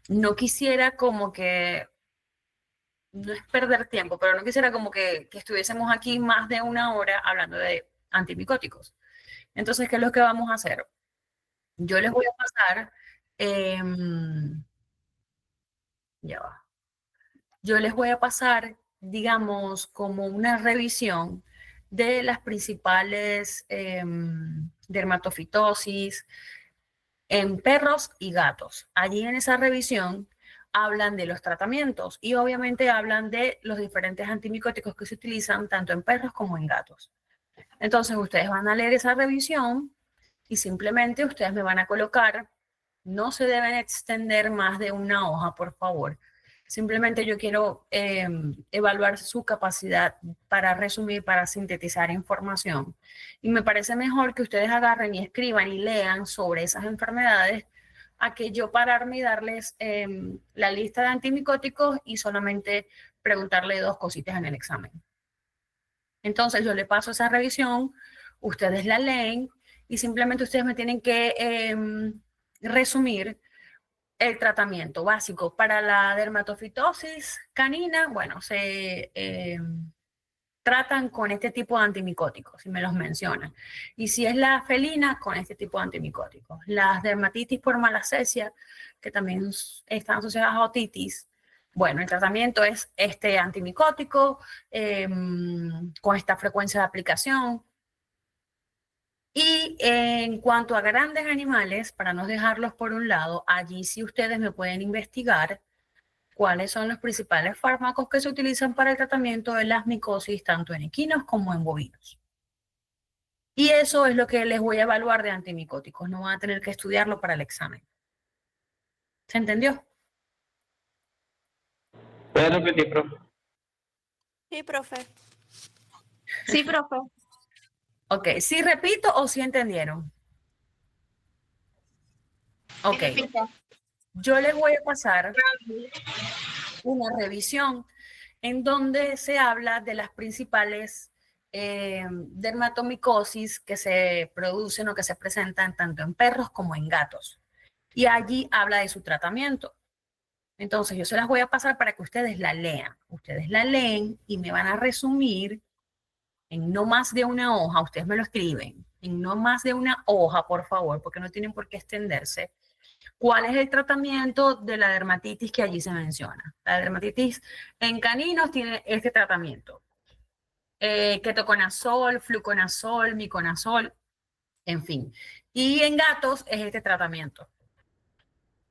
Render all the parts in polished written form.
no quisiera como que, no es perder tiempo, pero no quisiera como que estuviésemos aquí más de una hora hablando de antimicóticos. Entonces, ¿qué es lo que vamos a hacer? Yo les voy a pasar, ya va. Yo les voy a pasar, digamos, como una revisión de las principales dermatofitosis en perros y gatos. Allí en esa revisión hablan de los tratamientos y obviamente hablan de los diferentes antimicóticos que se utilizan tanto en perros como en gatos. Entonces ustedes van a leer esa revisión y simplemente ustedes me van a colocar, no se deben extender más de una hoja, por favor. Simplemente yo quiero evaluar su capacidad para resumir, para sintetizar información. Y me parece mejor que ustedes agarren y escriban y lean sobre esas enfermedades a que yo pararme y darles la lista de antimicóticos y solamente preguntarle dos cositas en el examen. Entonces yo le paso esa revisión, ustedes la leen y simplemente ustedes me tienen que resumir el tratamiento básico. Para la dermatofitosis canina, bueno, se tratan con este tipo de antimicóticos, si me los mencionan. Y si es la felina, con este tipo de antimicóticos. Las dermatitis por malacesia, que también están asociadas a otitis, bueno, el tratamiento es este antimicótico con esta frecuencia de aplicación. Y en cuanto a grandes animales, para no dejarlos por un lado, allí sí ustedes me pueden investigar cuáles son los principales fármacos que se utilizan para el tratamiento de las micosis, tanto en equinos como en bovinos. Y eso es lo que les voy a evaluar de antimicóticos. No van a tener que estudiarlo para el examen. ¿Se entendió? ¿Puedes repetir, profe? Sí, profe. Sí, profe. Ok, ¿sí repito o sí entendieron? Ok, yo les voy a pasar una revisión en donde se habla de las principales dermatomicosis que se producen o que se presentan tanto en perros como en gatos. Y allí habla de su tratamiento. Entonces yo se las voy a pasar para que ustedes la lean. Ustedes la leen y me van a resumir en no más de una hoja, ustedes me lo escriben, en no más de una hoja, por favor, porque no tienen por qué extenderse. ¿Cuál es el tratamiento de la dermatitis que allí se menciona? La dermatitis en caninos tiene este tratamiento. Ketoconazol, fluconazol, miconazol, en fin. Y en gatos es este tratamiento.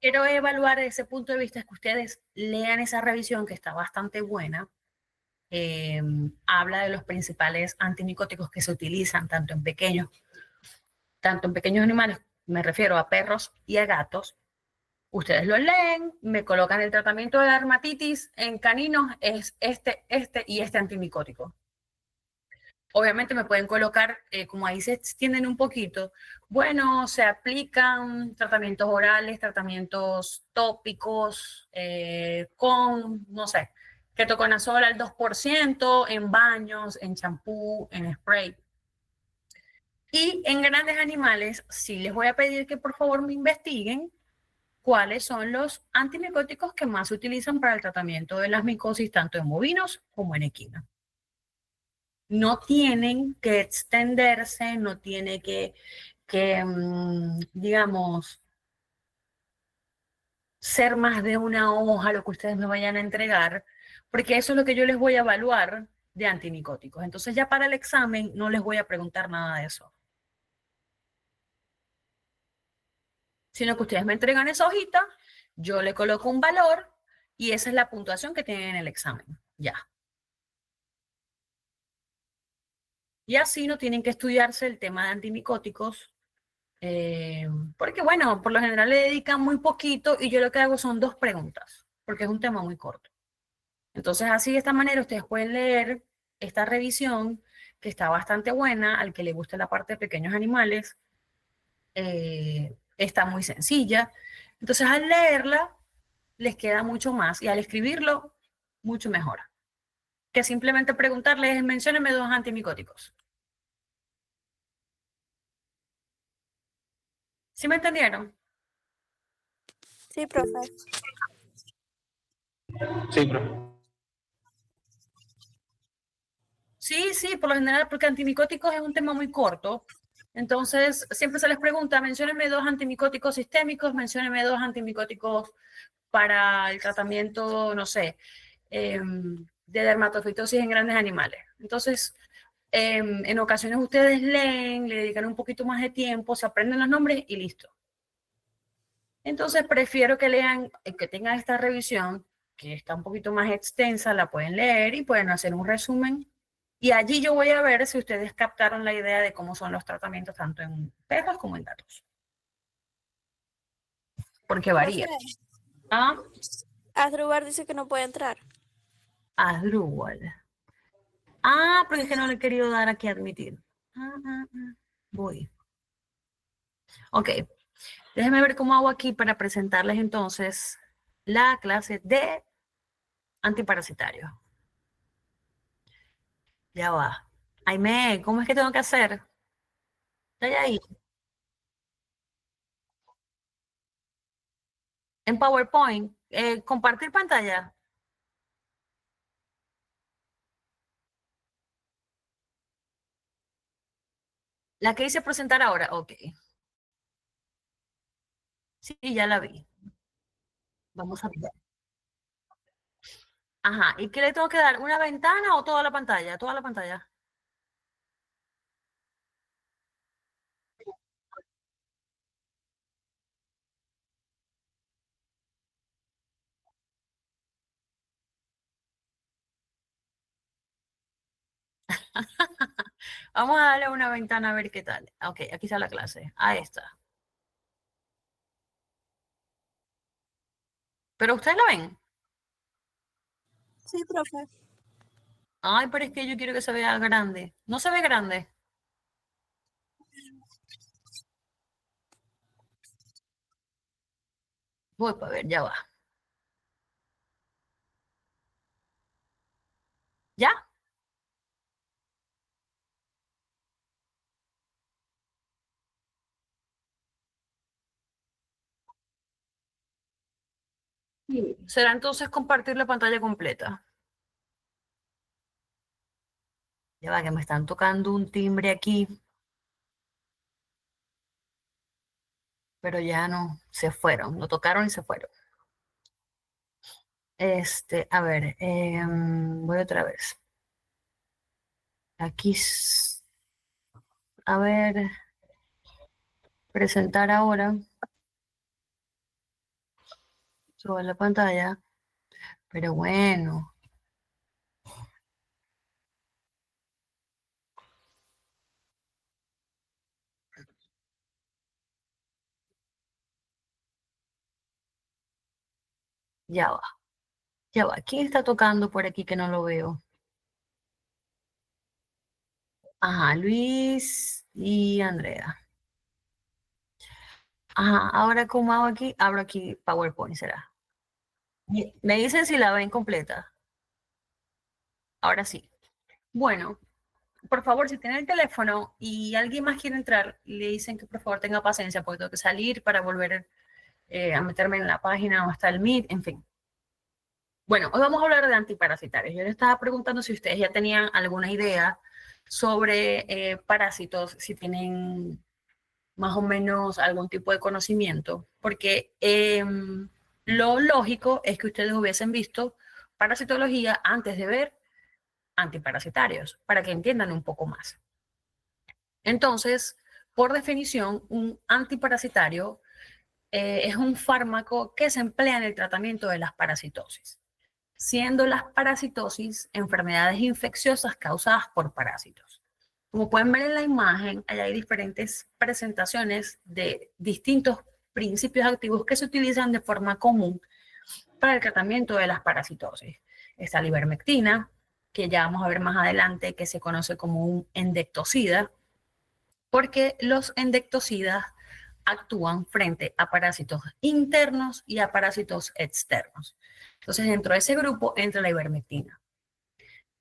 Quiero evaluar desde ese punto de vista que ustedes lean esa revisión que está bastante buena. Habla de los principales antimicóticos que se utilizan tanto en pequeños animales, me refiero a perros y a gatos. Ustedes lo leen, me colocan el tratamiento de la dermatitis en caninos, es este y este antimicótico. Obviamente me pueden colocar, como ahí se extienden un poquito, bueno, se aplican tratamientos orales, tratamientos tópicos, con, no sé, ketoconazol al 2%, en baños, en champú, en spray. Y en grandes animales, sí les voy a pedir que por favor me investiguen cuáles son los antimicóticos que más se utilizan para el tratamiento de las micosis, tanto en bovinos como en equinos. No tienen que extenderse, no tiene que digamos, ser más de una hoja lo que ustedes me vayan a entregar, porque eso es lo que yo les voy a evaluar de antimicóticos. Entonces ya para el examen no les voy a preguntar nada de eso, sino que ustedes me entregan esa hojita, yo le coloco un valor y esa es la puntuación que tienen en el examen. Ya. Y así no tienen que estudiarse el tema de antimicóticos, porque bueno, por lo general le dedican muy poquito y yo lo que hago son 2 preguntas, porque es un tema muy corto. Entonces así de esta manera ustedes pueden leer esta revisión que está bastante buena, al que le guste la parte de pequeños animales, está muy sencilla. Entonces al leerla les queda mucho más y al escribirlo mucho mejor. Que simplemente preguntarles, menciónenme 2 antimicóticos. ¿Sí me entendieron? Sí, profe. Sí, profe. Sí, por lo general, porque antimicóticos es un tema muy corto. Entonces, siempre se les pregunta, menciónenme 2 antimicóticos sistémicos, menciónenme 2 antimicóticos para el tratamiento, no sé, de dermatofitosis en grandes animales. Entonces, en ocasiones ustedes leen, le dedican un poquito más de tiempo, se aprenden los nombres y listo. Entonces, prefiero que lean, que tengan esta revisión, que está un poquito más extensa, la pueden leer y pueden hacer un resumen. Y allí yo voy a ver si ustedes captaron la idea de cómo son los tratamientos tanto en perros como en gatos. Porque varía. Profe, Ah, Asdrúbar dice que no puede entrar. Asdrúbal. Ah, porque es que no le he querido dar aquí a admitir. Voy. Ok. Déjenme ver cómo hago aquí para presentarles entonces la clase de antiparasitario. Ya va. Aime, ¿cómo es que tengo que hacer? ¿Está ahí? En PowerPoint. Compartir pantalla. La que hice presentar ahora. Ok. Sí, ya la vi. Vamos a ver. Ajá. ¿Y qué le tengo que dar? ¿Una ventana o toda la pantalla? Toda la pantalla. Vamos a darle una ventana a ver qué tal. Ok, aquí está la clase. Ahí está. ¿Pero ustedes la ven? Sí, profe. Ay, pero es que yo quiero que se vea grande. ¿No se ve grande? Voy para ver, ya va. ¿Ya? Sí. Será entonces compartir la pantalla completa. Ya va, que me están tocando un timbre aquí, pero ya no, se fueron, lo tocaron y se fueron. A ver, voy otra vez. Aquí, a ver, presentar ahora sobre la pantalla, pero bueno, ya va, ya va. ¿Quién está tocando por aquí que no lo veo? Ajá, Luis y Andrea. Ajá, ahora ¿cómo hago aquí? Abro aquí PowerPoint, será. Me dicen si la ven completa. Ahora sí. Bueno, por favor, si tiene el teléfono y alguien más quiere entrar, le dicen que por favor tenga paciencia porque tengo que salir para volver a meterme en la página o hasta el Meet, en fin. Bueno, hoy vamos a hablar de antiparasitarios. Yo les estaba preguntando si ustedes ya tenían alguna idea sobre parásitos, si tienen más o menos algún tipo de conocimiento, porque lo lógico es que ustedes hubiesen visto parasitología antes de ver antiparasitarios, para que entiendan un poco más. Entonces, por definición, un antiparasitario es un fármaco que se emplea en el tratamiento de las parasitosis, siendo las parasitosis enfermedades infecciosas causadas por parásitos. Como pueden ver en la imagen, hay diferentes presentaciones de distintos principios activos que se utilizan de forma común para el tratamiento de las parasitosis. Está la ivermectina, que ya vamos a ver más adelante, que se conoce como un endectocida, porque los endectocidas actúan frente a parásitos internos y a parásitos externos. Entonces, dentro de ese grupo entra la ivermectina.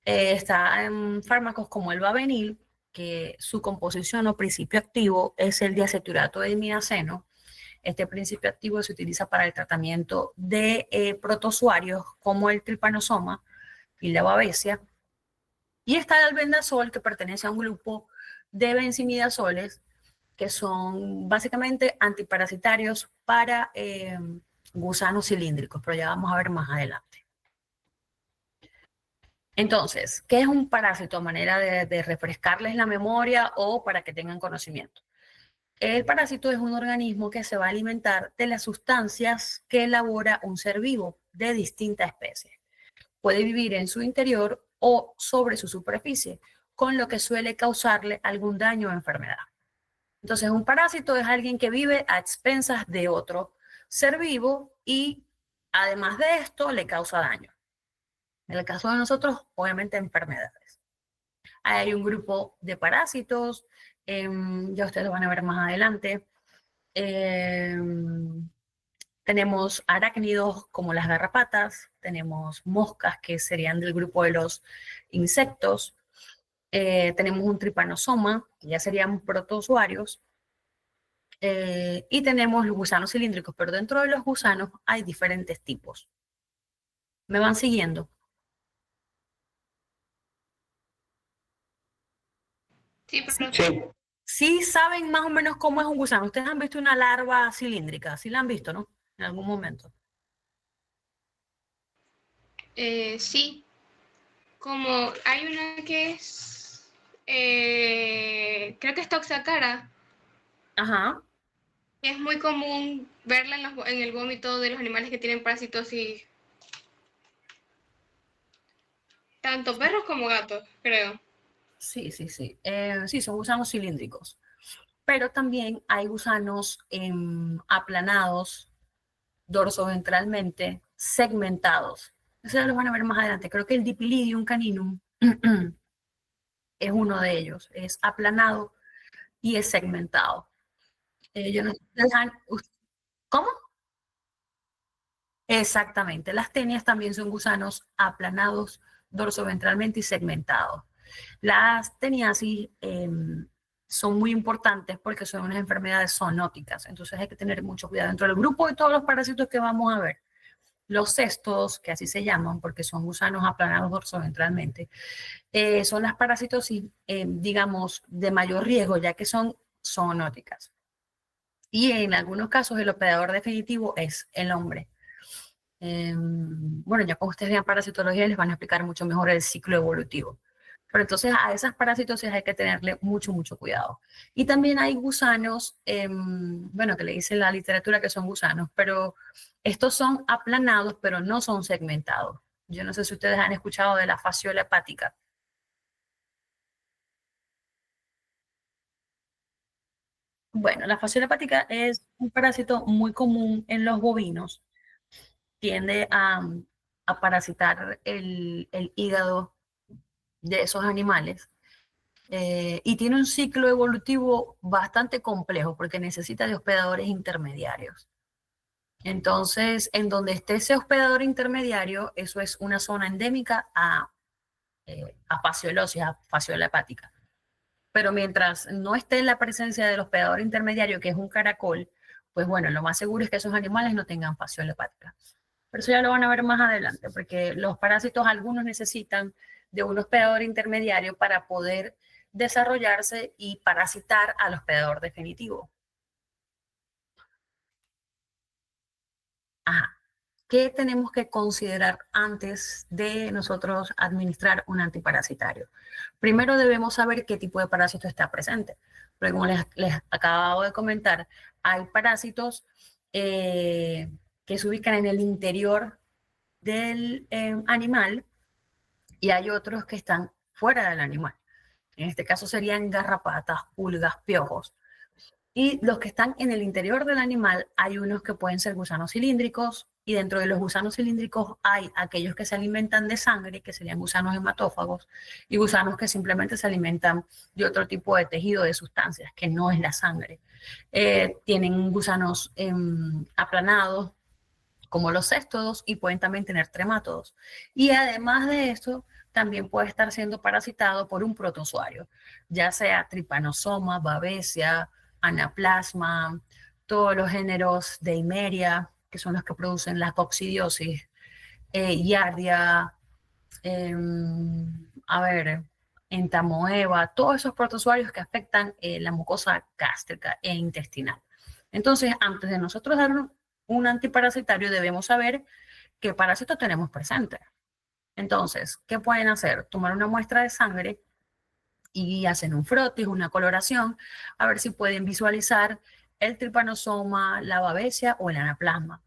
Está en fármacos como el Bavenil, que su composición o principio activo es el diaceturato de imidaceno, Este principio activo se utiliza para el tratamiento de protozoarios como el trypanosoma y la babesia. Y está el albendazol, que pertenece a un grupo de benzimidazoles que son básicamente antiparasitarios para gusanos cilíndricos, pero ya vamos a ver más adelante. Entonces, ¿qué es un parásito? A manera de refrescarles la memoria o para que tengan conocimiento. El parásito es un organismo que se va a alimentar de las sustancias que elabora un ser vivo de distinta especie. Puede vivir en su interior o sobre su superficie, con lo que suele causarle algún daño o enfermedad. Entonces, un parásito es alguien que vive a expensas de otro ser vivo y además de esto le causa daño. En el caso de nosotros, obviamente enfermedades. Hay un grupo de parásitos, ya ustedes lo van a ver más adelante. Tenemos arácnidos como las garrapatas, tenemos moscas que serían del grupo de los insectos, tenemos un trypanosoma, que ya serían protozoarios, y tenemos los gusanos cilíndricos, pero dentro de los gusanos hay diferentes tipos. ¿Me van siguiendo? Sí, pero Sí, Sí saben más o menos cómo es un gusano. Ustedes han visto una larva cilíndrica, sí la han visto, ¿no? En algún momento. sí, como hay una que es, creo que es Toxacara, Ajá. que es muy común verla en el vómito de los animales que tienen parasitosis, tanto perros como gatos, creo. Sí, sí, sí. Sí, son gusanos cilíndricos. Pero también hay gusanos aplanados dorsoventralmente, segmentados. Eso ya lo van a ver más adelante. Creo que el Dipilidium caninum es uno de ellos. Es aplanado y es segmentado. Yo no sé, ¿cómo? Exactamente. Las tenias también son gusanos aplanados dorsoventralmente y segmentados. Las teniasis son muy importantes porque son unas enfermedades zoonóticas, entonces hay que tener mucho cuidado. Dentro del grupo de todos los parásitos que vamos a ver, los cestos, que así se llaman porque son gusanos aplanados dorsoventralmente, son las parasitosis, digamos, de mayor riesgo, ya que son zoonóticas. Y en algunos casos el hospedador definitivo es el hombre. Bueno, ya cuando ustedes vean parasitología les van a explicar mucho mejor el ciclo evolutivo. Pero entonces a esas parasitosis hay que tenerle mucho, mucho cuidado. Y también hay gusanos, bueno, que le dice la literatura que son gusanos, pero estos son aplanados, pero no son segmentados. Yo no sé si ustedes han escuchado de la fasciola hepática. Bueno, la fasciola hepática es un parásito muy común en los bovinos. Tiende a parasitar el hígado de esos animales y tiene un ciclo evolutivo bastante complejo porque necesita de hospedadores intermediarios. Entonces, en donde esté ese hospedador intermediario, eso es una zona endémica a fasciolosis, a fasciola hepática. Pero mientras no esté en la presencia del hospedador intermediario, que es un caracol, pues bueno, lo más seguro es que esos animales no tengan fasciola hepática. Pero eso ya lo van a ver más adelante, porque los parásitos algunos necesitan de un hospedador intermediario para poder desarrollarse y parasitar al hospedador definitivo. Ajá. ¿Qué tenemos que considerar antes de nosotros administrar un antiparasitario? Primero debemos saber qué tipo de parásito está presente. Porque como les acabo de comentar, hay parásitos que se ubican en el interior del animal y hay otros que están fuera del animal. En este caso serían garrapatas, pulgas, piojos. Y los que están en el interior del animal, hay unos que pueden ser gusanos cilíndricos, y dentro de los gusanos cilíndricos hay aquellos que se alimentan de sangre, que serían gusanos hematófagos, y gusanos que simplemente se alimentan de otro tipo de tejido, de sustancias, que no es la sangre. Tienen gusanos aplanados, como los céstodos, y pueden también tener tremátodos. Y además de esto, también puede estar siendo parasitado por un protozoario, ya sea trypanosoma, babesia, anaplasma, todos los géneros de Himeria, que son los que producen la coccidiosis, Giardia, a ver, entamoeba, todos esos protozoarios que afectan la mucosa gástrica e intestinal. Entonces, antes de nosotros dar un antiparasitario, debemos saber qué parásito tenemos presente. Entonces, ¿qué pueden hacer? Tomar una muestra de sangre y hacen un frotis, una coloración, a ver si pueden visualizar el trypanosoma, la babesia o el anaplasma.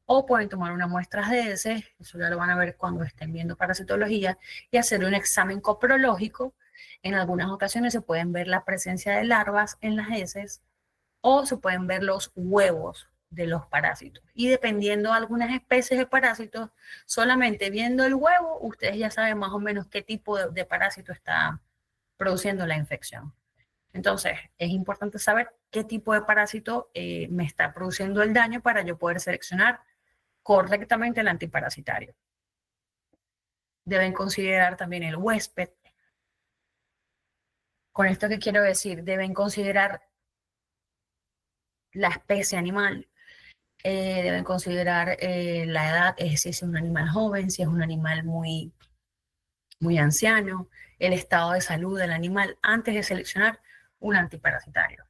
O pueden tomar una muestra de heces, eso ya lo van a ver cuando estén viendo parasitología, y hacer un examen coprológico. En algunas ocasiones se pueden ver la presencia de larvas en las heces o se pueden ver los huevos de los parásitos. Y dependiendo de algunas especies de parásitos, solamente viendo el huevo, ustedes ya saben más o menos qué tipo de parásito está produciendo la infección. Entonces, es importante saber qué tipo de parásito me está produciendo el daño para yo poder seleccionar correctamente el antiparasitario. Deben considerar también el huésped. Con esto que quiero decir, deben considerar la especie animal, deben considerar la edad, es decir, si es un animal joven, si es un animal muy, muy anciano, el estado de salud del animal antes de seleccionar un antiparasitario.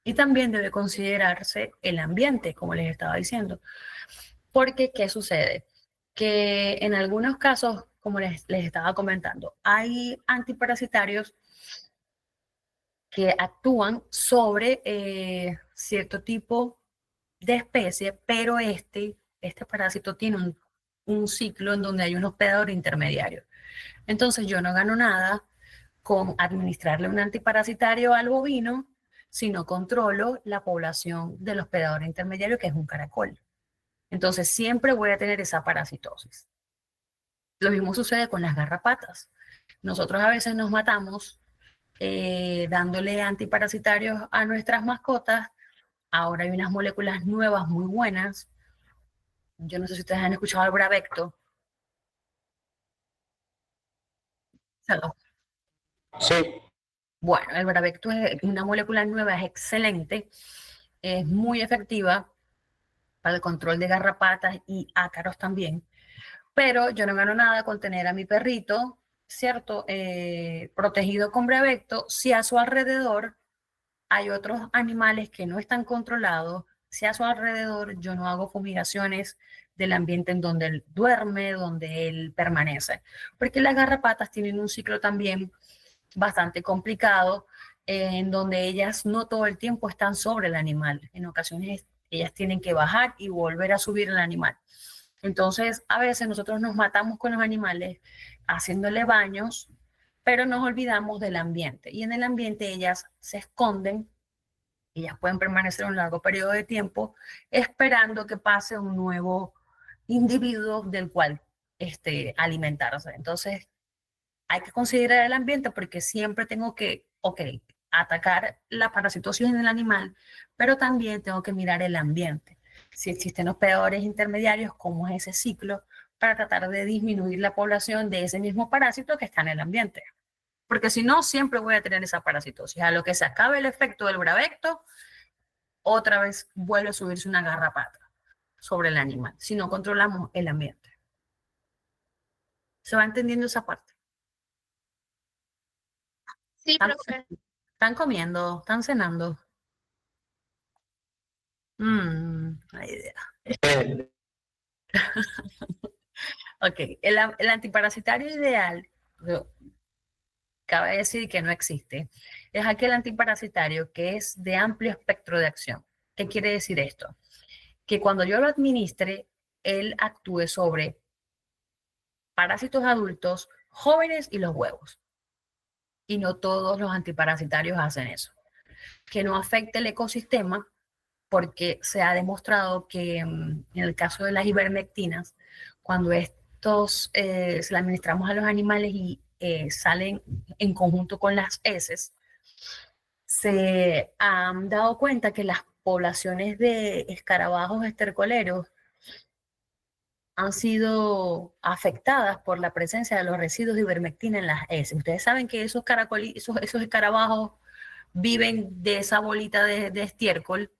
Y también debe considerarse el ambiente, como les estaba diciendo. Porque, ¿qué sucede? Que en algunos casos, como les estaba comentando, hay antiparasitarios que actúan sobre cierto tipo de especie, pero este parásito tiene un ciclo en donde hay un hospedador intermediario. Entonces yo no gano nada con administrarle un antiparasitario al bovino si no controlo la población del hospedador intermediario, que es un caracol. Entonces siempre voy a tener esa parasitosis. Lo mismo sucede con las garrapatas. Nosotros a veces nos matamos dándole antiparasitarios a nuestras mascotas. Ahora hay unas moléculas nuevas muy buenas. Yo no sé si ustedes han escuchado el Bravecto. Sí. Bueno, el Bravecto es una molécula nueva, es excelente, es muy efectiva para el control de garrapatas y ácaros también. Pero yo no gano nada con tener a mi perrito, ¿cierto? Protegido con Bravecto, si a su alrededor hay otros animales que no están controlados, si a su alrededor yo no hago fumigaciones del ambiente en donde él duerme, donde él permanece. Porque las garrapatas tienen un ciclo también bastante complicado, en donde ellas no todo el tiempo están sobre el animal. En ocasiones ellas tienen que bajar y volver a subir el animal. Entonces, a veces nosotros nos matamos con los animales haciéndole baños, pero nos olvidamos del ambiente. Y en el ambiente ellas se esconden, ellas pueden permanecer un largo periodo de tiempo esperando que pase un nuevo individuo del cual alimentarse. Entonces, hay que considerar el ambiente porque siempre tengo que, atacar la parasitosis en el animal, pero también tengo que mirar el ambiente. Si existen hospedadores intermediarios, cómo es ese ciclo, para tratar de disminuir la población de ese mismo parásito que está en el ambiente. Porque si no, siempre voy a tener esa parasitosis. A lo que se acabe el efecto del Bravecto, otra vez vuelve a subirse una garrapata sobre el animal, si no controlamos el ambiente. ¿Se va entendiendo esa parte? Sí, profe. ¿Están comiendo? ¿Están cenando? No hay idea. Ok, el antiparasitario ideal, cabe decir que no existe, es aquel antiparasitario que es de amplio espectro de acción. ¿Qué quiere decir esto? Que cuando yo lo administre, él actúe sobre parásitos adultos, jóvenes y los huevos. Y no todos los antiparasitarios hacen eso. Que no afecte el ecosistema, porque se ha demostrado que en el caso de las ivermectinas, cuando estos se le administramos a los animales y salen en conjunto con las heces, se han dado cuenta que las poblaciones de escarabajos estercoleros han sido afectadas por la presencia de los residuos de ivermectina en las heces. Ustedes saben que esos escarabajos viven de esa bolita de estiércol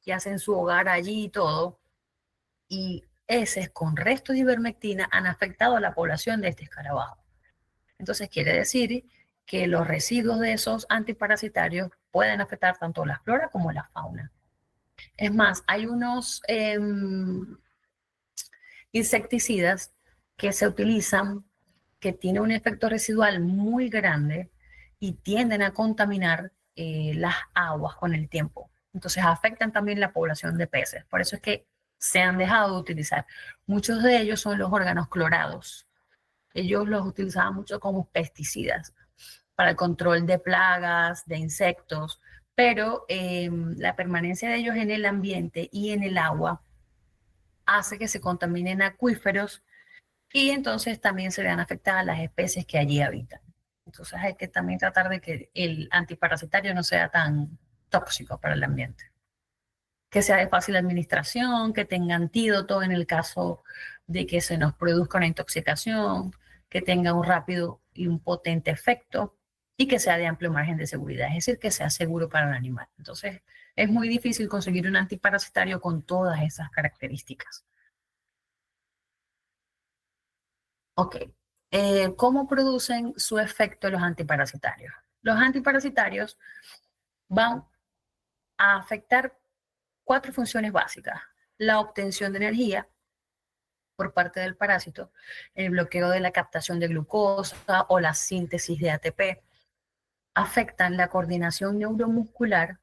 que hacen su hogar allí y todo, y heces con restos de ivermectina han afectado a la población de este escarabajo. Entonces quiere decir que los residuos de esos antiparasitarios pueden afectar tanto la flora como la fauna. Es más, hay unos insecticidas que se utilizan que tienen un efecto residual muy grande y tienden a contaminar las aguas con el tiempo. Entonces afectan también la población de peces. Por eso es que se han dejado de utilizar. Muchos de ellos son los órganos clorados. Ellos los utilizaban mucho como pesticidas para el control de plagas, de insectos, pero la permanencia de ellos en el ambiente y en el agua hace que se contaminen acuíferos y entonces también se vean afectadas las especies que allí habitan. Entonces hay que también tratar de que el antiparasitario no sea tan tóxico para el ambiente. Que sea de fácil administración, que tenga antídoto en el caso de que se nos produzca una intoxicación, que tenga un rápido y un potente efecto y que sea de amplio margen de seguridad, es decir, que sea seguro para el animal. Entonces, es muy difícil conseguir un antiparasitario con todas esas características. Ok. ¿Cómo producen su efecto los antiparasitarios? Los antiparasitarios van a afectar 4 funciones básicas. La obtención de energía por parte del parásito, el bloqueo de la captación de glucosa o la síntesis de ATP, afectan la coordinación neuromuscular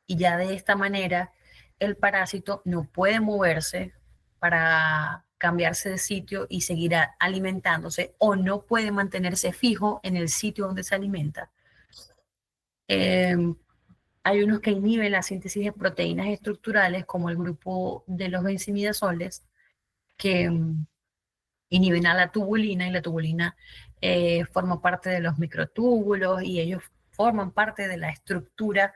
y ya de esta manera el parásito no puede moverse para cambiarse de sitio y seguir alimentándose o no puede mantenerse fijo en el sitio donde se alimenta. Hay unos que inhiben la síntesis de proteínas estructurales como el grupo de los benzimidazoles que inhiben a la tubulina y la tubulina forma parte de los microtúbulos y ellos forman parte de la estructura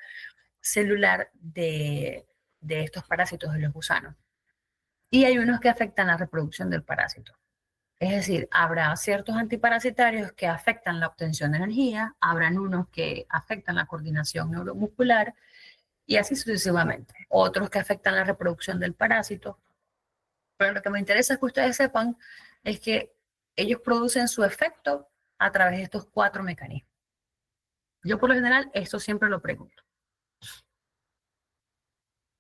celular de estos parásitos de los gusanos. Y hay unos que afectan la reproducción del parásito. Es decir, habrá ciertos antiparasitarios que afectan la obtención de energía, habrán unos que afectan la coordinación neuromuscular y así sucesivamente. Otros que afectan la reproducción del parásito. Pero lo que me interesa es que ustedes sepan es que ellos producen su efecto a través de estos 4 mecanismos. Yo por lo general esto siempre lo pregunto.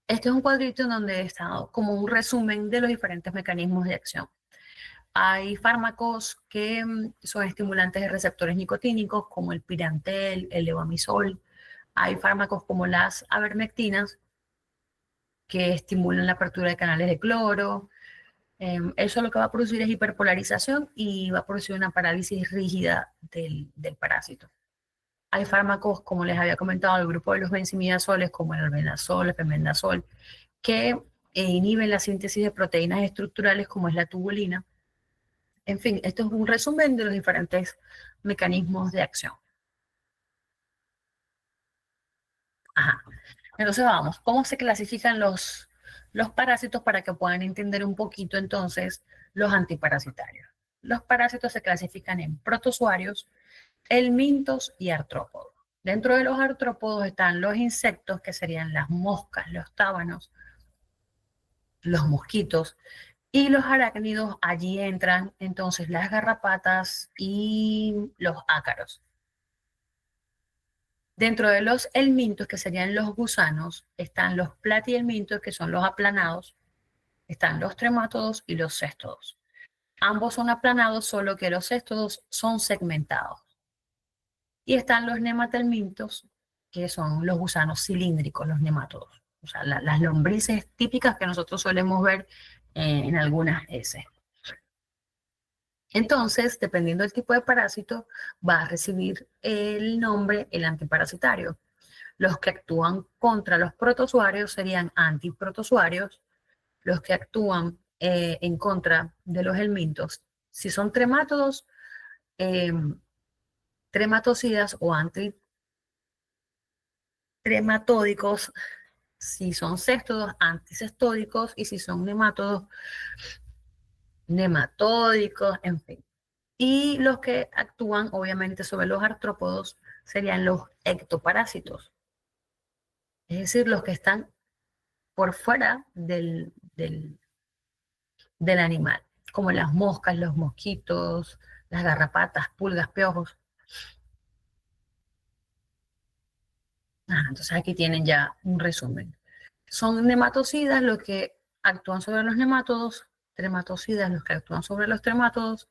Este es un cuadrito en donde está como un resumen de los diferentes mecanismos de acción. Hay fármacos que son estimulantes de receptores nicotínicos, como el pirantel, el levamisol. Hay fármacos como las avermectinas, que estimulan la apertura de canales de cloro. Eso lo que va a producir es hiperpolarización y va a producir una parálisis rígida del parásito. Hay fármacos, como les había comentado, el grupo de los benzimidazoles, como el albendazol, el pemendazol, que inhiben la síntesis de proteínas estructurales, como es la tubulina. En fin, esto es un resumen de los diferentes mecanismos de acción. Ajá. Entonces vamos, ¿cómo se clasifican los parásitos para que puedan entender un poquito entonces los antiparasitarios? Los parásitos se clasifican en protozoarios, helmintos y artrópodos. Dentro de los artrópodos están los insectos, que serían las moscas, los tábanos, los mosquitos, y los arácnidos. Allí entran entonces las garrapatas y los ácaros. Dentro de los helmintos, que serían los gusanos, están los platihelmintos, que son los aplanados, están los tremátodos y los céstodos. Ambos son aplanados, solo que los céstodos son segmentados. Y están los nematelmintos, que son los gusanos cilíndricos, los nemátodos. O sea, las lombrices típicas que nosotros solemos ver en algunas heces. Entonces, dependiendo del tipo de parásito, va a recibir el nombre el antiparasitario. Los que actúan contra los protozoarios serían antiprotozoarios. Los que actúan en contra de los helmintos, si son tremátodos, trematocidas o antitrematódicos. Si son céstodos, anticestódicos, y si son nemátodos, nematódicos, en fin. Y los que actúan obviamente sobre los artrópodos serían los ectoparásitos, es decir, los que están por fuera del animal, como las moscas, los mosquitos, las garrapatas, pulgas, piojos. Entonces aquí tienen ya un resumen. Son nematocidas los que actúan sobre los nemátodos, trematocidas los que actúan sobre los tremátodos,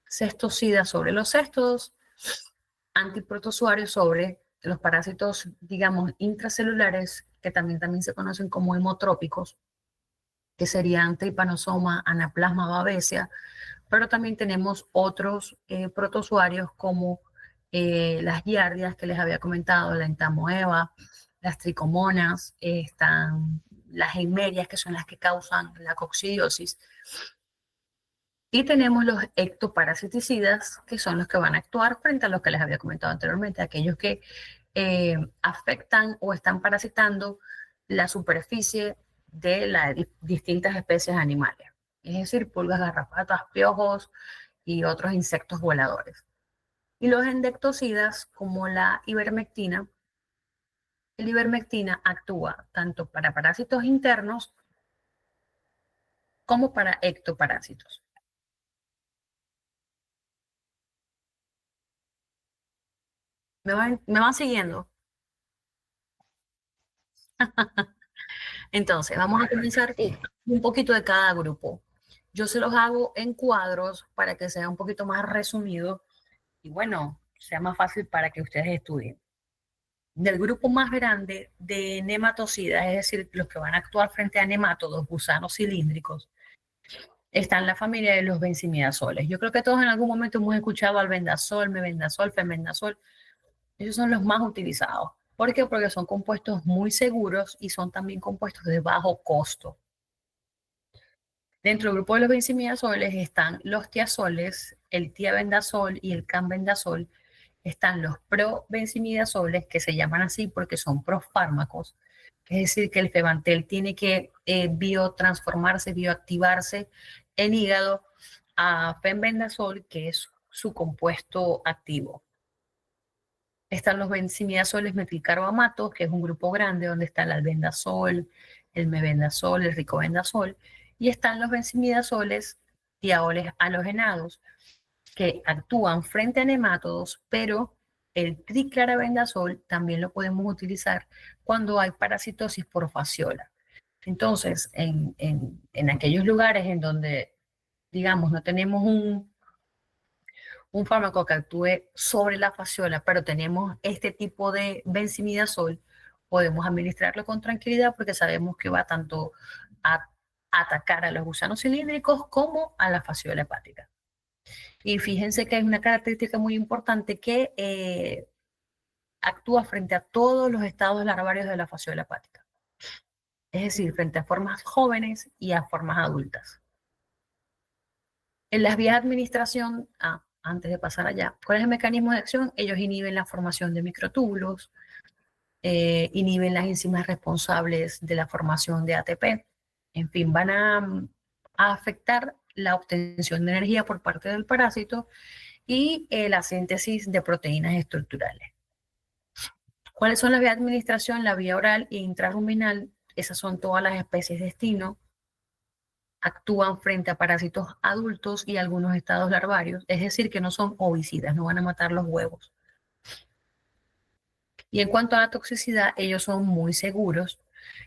cestocidas sobre los céstodos, antiprotozoarios sobre los parásitos, digamos, intracelulares, que también se conocen como hemotrópicos, que serían Trypanosoma, Anaplasma babesia, pero también tenemos otros protozoarios como las giardias que les había comentado, la entamoeba, las tricomonas, están las eimerias, que son las que causan la coccidiosis. Y tenemos los ectoparasiticidas, que son los que van a actuar frente a los que les había comentado anteriormente, aquellos que afectan o están parasitando la superficie de las distintas especies animales. Es decir, pulgas, garrapatas, piojos y otros insectos voladores. Y los endectocidas, como la ivermectina, la ivermectina actúa tanto para parásitos internos como para ectoparásitos. ¿Me van siguiendo? Entonces, vamos a comenzar un poquito de cada grupo. Yo se los hago en cuadros para que sea un poquito más resumido y bueno, sea más fácil para que ustedes estudien. Del grupo más grande de nematocidas, es decir, los que van a actuar frente a nemátodos, gusanos cilíndricos, está en la familia de los benzimidazoles. Yo creo que todos en algún momento hemos escuchado albendazol, mebendazol, fenbendazol. Ellos son los más utilizados. ¿Por qué? Porque son compuestos muy seguros y son también compuestos de bajo costo. Dentro del grupo de los benzimidazoles están los tiazoles, el tiabendazol y el cambendazol. Están los provenzimidazoles, que se llaman así porque son profármacos. Es decir, que el febantel tiene que biotransformarse, bioactivarse en hígado a fenbendazol, que es su compuesto activo. Están los benzimidazoles metilcarbamatos, que es un grupo grande donde está el albendazol, el mebendazol, el ricobendazol, y están los benzimidazoles tiaoles halogenados, que actúan frente a nemátodos, pero el triclarabendazol también lo podemos utilizar cuando hay parasitosis por fasciola. Entonces, en aquellos lugares en donde, digamos, no tenemos un fármaco que actúe sobre la fasciola, pero tenemos este tipo de benzimidazol, podemos administrarlo con tranquilidad porque sabemos que va tanto a atacar a los gusanos cilíndricos como a la fasciola hepática. Y fíjense que hay una característica muy importante que actúa frente a todos los estados larvarios de la fasciola hepática. Es decir, frente a formas jóvenes y a formas adultas. En las vías de administración, antes de pasar allá, ¿cuál es el mecanismo de acción? Ellos inhiben la formación de microtúbulos, inhiben las enzimas responsables de la formación de ATP. En fin, van a afectar la obtención de energía por parte del parásito y la síntesis de proteínas estructurales. ¿Cuáles son las vías de administración? La vía oral e intrarruminal, esas son todas las especies de destino. Actúan frente a parásitos adultos y algunos estados larvarios, es decir, que no son ovicidas, no van a matar los huevos. Y en cuanto a la toxicidad, ellos son muy seguros.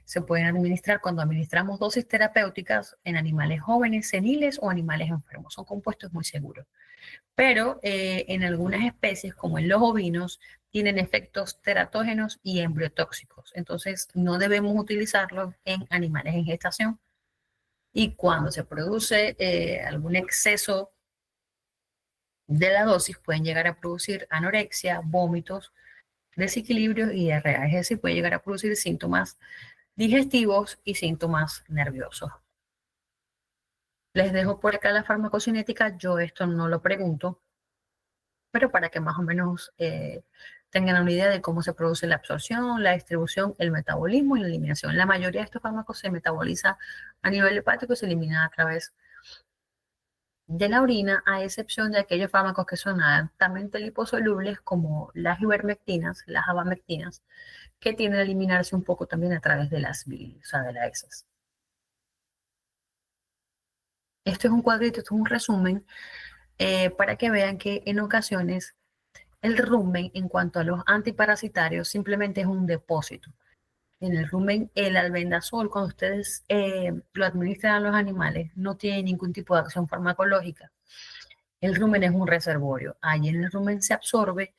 Se pueden administrar cuando administramos dosis terapéuticas en animales jóvenes, seniles o animales enfermos. Son compuestos muy seguros. Pero en algunas especies, como en los ovinos, tienen efectos teratógenos y embriotóxicos. Entonces, no debemos utilizarlos en animales en gestación. Y cuando se produce algún exceso de la dosis, pueden llegar a producir anorexia, vómitos, desequilibrios y diarrea. Es decir, puede llegar a producir síntomas digestivos y síntomas nerviosos. Les dejo por acá la farmacocinética. Yo esto no lo pregunto, pero para que más o menos tengan una idea de cómo se produce la absorción, la distribución, el metabolismo y la eliminación. La mayoría de estos fármacos se metaboliza a nivel hepático y se elimina a través de la orina, a excepción de aquellos fármacos que son altamente liposolubles como las ivermectinas, las abamectinas, que tienden a eliminarse un poco también a través de las bilis, o sea, de las heces. Esto es un cuadrito, esto es un resumen para que vean que en ocasiones el rumen en cuanto a los antiparasitarios simplemente es un depósito. En el rumen, el albendazol, cuando ustedes lo administran a los animales, no tiene ningún tipo de acción farmacológica. El rumen es un reservorio. Allí en el rumen se absorbe,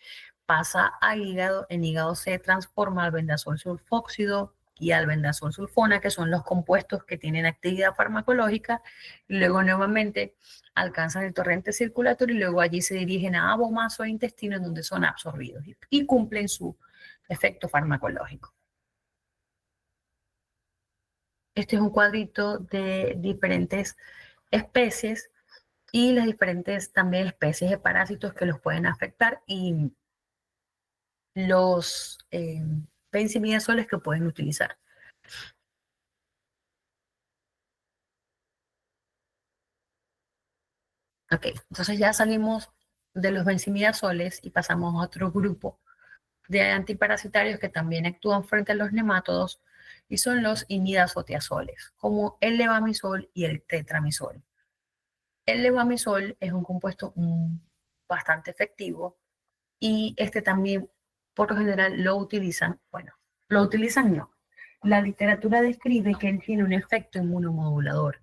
pasa al hígado, en hígado se transforma albendazol sulfóxido y albendazol sulfona, que son los compuestos que tienen actividad farmacológica, y luego nuevamente alcanzan el torrente circulatorio y luego allí se dirigen a abomaso e intestino, en donde son absorbidos y cumplen su efecto farmacológico. Este es un cuadrito de diferentes especies y las diferentes también especies de parásitos que los pueden afectar y los benzimidazoles que pueden utilizar. Ok, entonces ya salimos de los benzimidazoles y pasamos a otro grupo de antiparasitarios que también actúan frente a los nemátodos y son los imidazotiazoles, como el levamisol y el tetramisol. El levamisol es un compuesto bastante efectivo y este también por lo general lo utilizan, bueno, lo utilizan no. La literatura describe que él tiene un efecto inmunomodulador,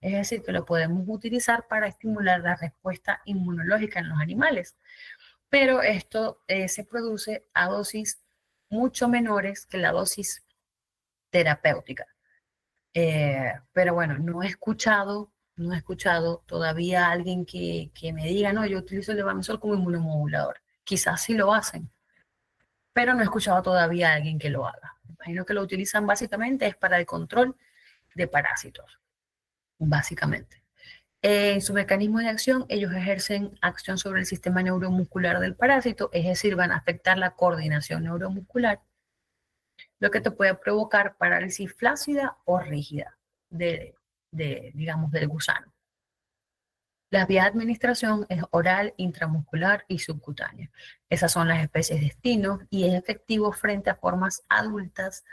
es decir, que lo podemos utilizar para estimular la respuesta inmunológica en los animales, pero esto se produce a dosis mucho menores que la dosis terapéutica. Pero bueno, no he escuchado todavía a alguien que me diga, no, yo utilizo el levamisol como inmunomodulador. Quizás sí lo hacen, pero no he escuchado todavía a alguien que lo haga. Me imagino que lo utilizan básicamente es para el control de parásitos, básicamente. En su mecanismo de acción, ellos ejercen acción sobre el sistema neuromuscular del parásito, es decir, van a afectar la coordinación neuromuscular, lo que te puede provocar parálisis flácida o rígida digamos, del gusano. La vía de administración es oral, intramuscular y subcutánea. Esas son las especies destinos y es efectivo frente a formas adultas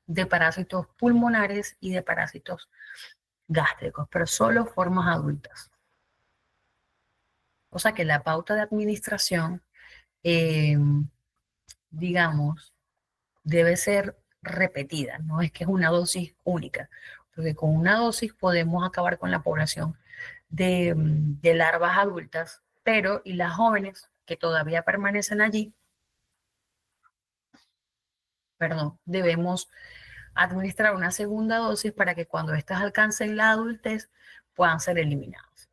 de parásitos pulmonares y de parásitos gástricos, pero solo formas adultas. O sea que la pauta de administración, digamos, debe ser repetida, no es que es una dosis única, porque con una dosis podemos acabar con la población de larvas adultas, pero y las jóvenes que todavía permanecen allí, perdón, debemos administrar una segunda dosis para que cuando éstas alcancen la adultez puedan ser eliminadas.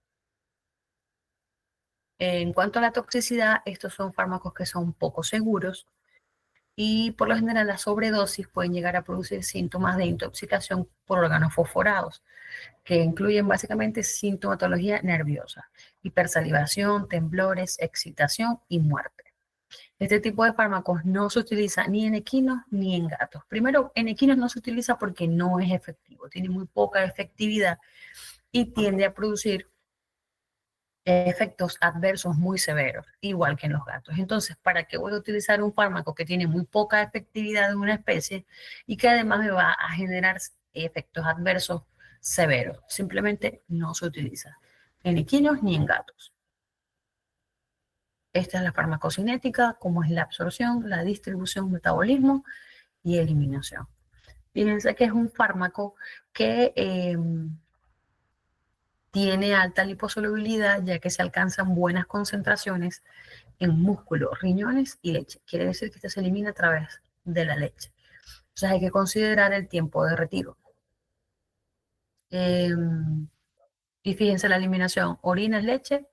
En cuanto a la toxicidad, estos son fármacos que son poco seguros y por lo general las sobredosis pueden llegar a producir síntomas de intoxicación por órganos fosforados, que incluyen básicamente sintomatología nerviosa, hipersalivación, temblores, excitación y muerte. Este tipo de fármacos no se utiliza ni en equinos ni en gatos. Primero, en equinos no se utiliza porque no es efectivo, tiene muy poca efectividad y tiende a producir efectos adversos muy severos, igual que en los gatos. Entonces, ¿para qué voy a utilizar un fármaco que tiene muy poca efectividad en una especie y que además me va a generar efectos adversos severos? Simplemente no se utiliza en equinos ni en gatos. Esta es la farmacocinética, como es la absorción, la distribución, metabolismo y eliminación. Fíjense que es un fármaco que tiene alta liposolubilidad, ya que se alcanzan buenas concentraciones en músculo, riñones y leche. Quiere decir que este se elimina a través de la leche. Entonces hay que considerar el tiempo de retiro. Y fíjense la eliminación, orina, leche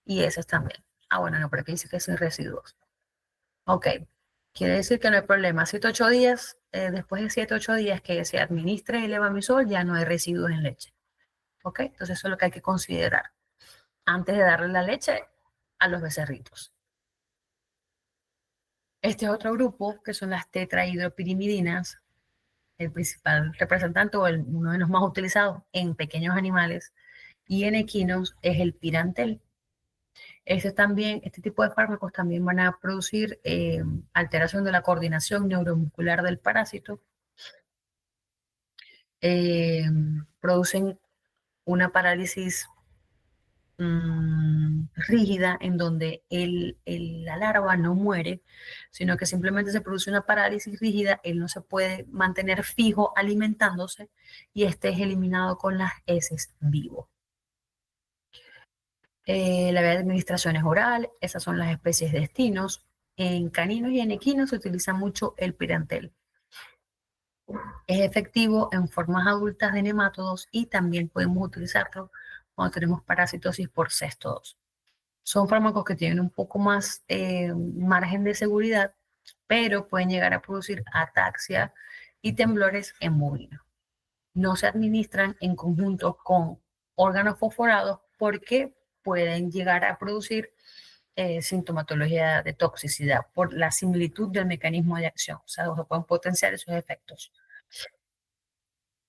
y heces también. Ah, bueno, no, pero aquí dice que sin residuos. Ok, quiere decir que no hay problema. 7-8 días, después de 7-8 días que se administre el levamisol, ya no hay residuos en leche. Ok, entonces eso es lo que hay que considerar antes de darle la leche a los becerritos. Este es otro grupo que son las tetrahidropirimidinas, el principal representante o uno de los más utilizados en pequeños animales y en equinos es el pirantel. Este tipo de fármacos también van a producir alteración de la coordinación neuromuscular del parásito, producen una parálisis rígida en donde la larva no muere, sino que simplemente se produce una parálisis rígida, él no se puede mantener fijo alimentándose y este es eliminado con las heces vivo. La vía de administración es oral, esas son las especies destinos. En caninos y en equinos se utiliza mucho el pirantel. Es efectivo en formas adultas de nemátodos y también podemos utilizarlo cuando tenemos parasitosis por cestodos. Son fármacos que tienen un poco más margen de seguridad, pero pueden llegar a producir ataxia y temblores en bovinos. No se administran en conjunto con órganos fosforados porque pueden llegar a producir sintomatología de toxicidad por la similitud del mecanismo de acción. O sea, se pueden potenciar esos efectos.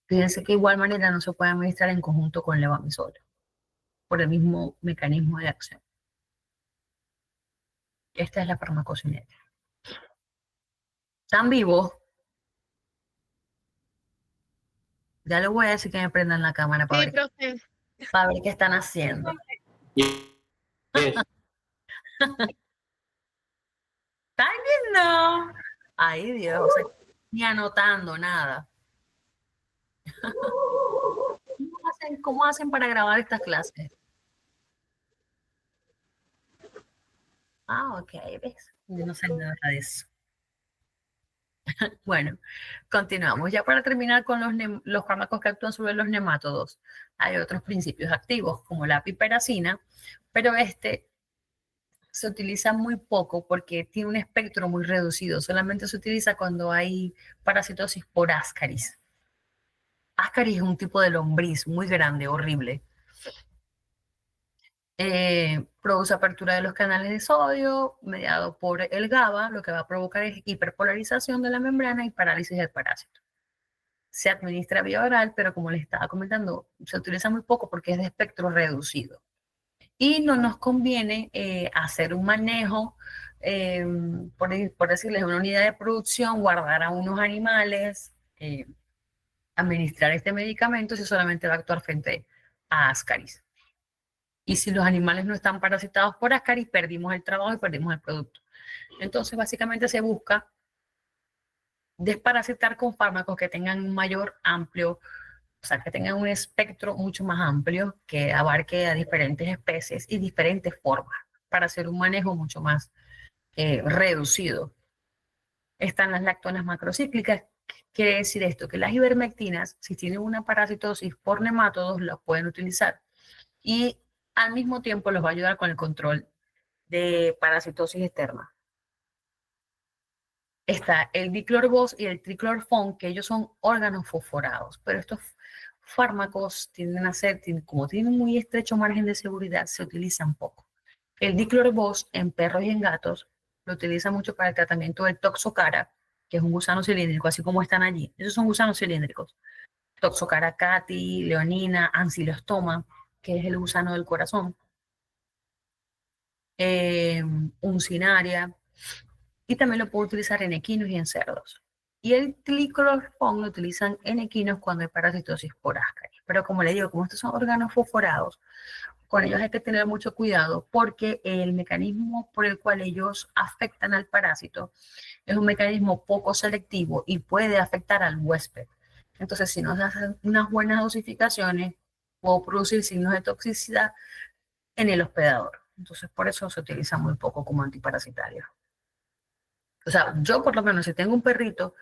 Fíjense que de igual manera no se puede administrar en conjunto con levamisol por el mismo mecanismo de acción. Esta es la farmacocinética. ¿Están vivos? Ya les voy a decir que me prendan la cámara para, Sí, profe. para ver qué están haciendo. Yes. ¿Están viendo? Ay, Dios, o sea, ni anotando nada. ¿Cómo hacen para grabar estas clases? Ah, ok, ¿ves? Yo no sé nada de eso. Bueno, continuamos. Ya para terminar con los fármacos que actúan sobre los nemátodos, hay otros principios activos como la piperacina, pero este se utiliza muy poco porque tiene un espectro muy reducido. Solamente se utiliza cuando hay parasitosis por Ascaris. Ascaris es un tipo de lombriz muy grande, horrible. Produce apertura de los canales de sodio mediado por el GABA, lo que va a provocar es hiperpolarización de la membrana y parálisis del parásito. Se administra vía oral, pero como les estaba comentando, se utiliza muy poco porque es de espectro reducido. Y no nos conviene hacer un manejo, por decirles, una unidad de producción, guardar a unos animales, administrar este medicamento si solamente va a actuar frente a Ascaris. Y si los animales no están parasitados por Ascaris, perdimos el trabajo y perdimos el producto. Entonces, básicamente se busca desparasitar con fármacos que tengan un mayor amplio, o sea, que tengan un espectro mucho más amplio, que abarque a diferentes especies y diferentes formas, para hacer un manejo mucho más reducido. Están las lactonas macrocíclicas. Quiere decir esto, que las ivermectinas, si tienen una parasitosis por nemátodos, las pueden utilizar. Y al mismo tiempo los va a ayudar con el control de parasitosis externa. Está el diclorbos y el triclorfón, que ellos son órganos fosforados, pero estos fármacos tienden a ser, como tienen muy estrecho margen de seguridad, se utilizan poco. El diclorbos en perros y en gatos lo utiliza mucho para el tratamiento del toxocara, que es un gusano cilíndrico, así como están allí. Esos son gusanos cilíndricos. Toxocara cati, leonina, ancilostoma, que es el gusano del corazón. Uncinaria, y también lo puedo utilizar en equinos y en cerdos. Y el triclorfón lo utilizan en equinos cuando hay parasitosis por Ascaris. Pero como les digo, como estos son órganos fosforados, con ellos hay que tener mucho cuidado porque el mecanismo por el cual ellos afectan al parásito es un mecanismo poco selectivo y puede afectar al huésped. Entonces, si no se hacen unas buenas dosificaciones, puedo producir signos de toxicidad en el hospedador. Entonces, por eso se utiliza muy poco como antiparasitario. O sea, yo por lo menos si tengo un perrito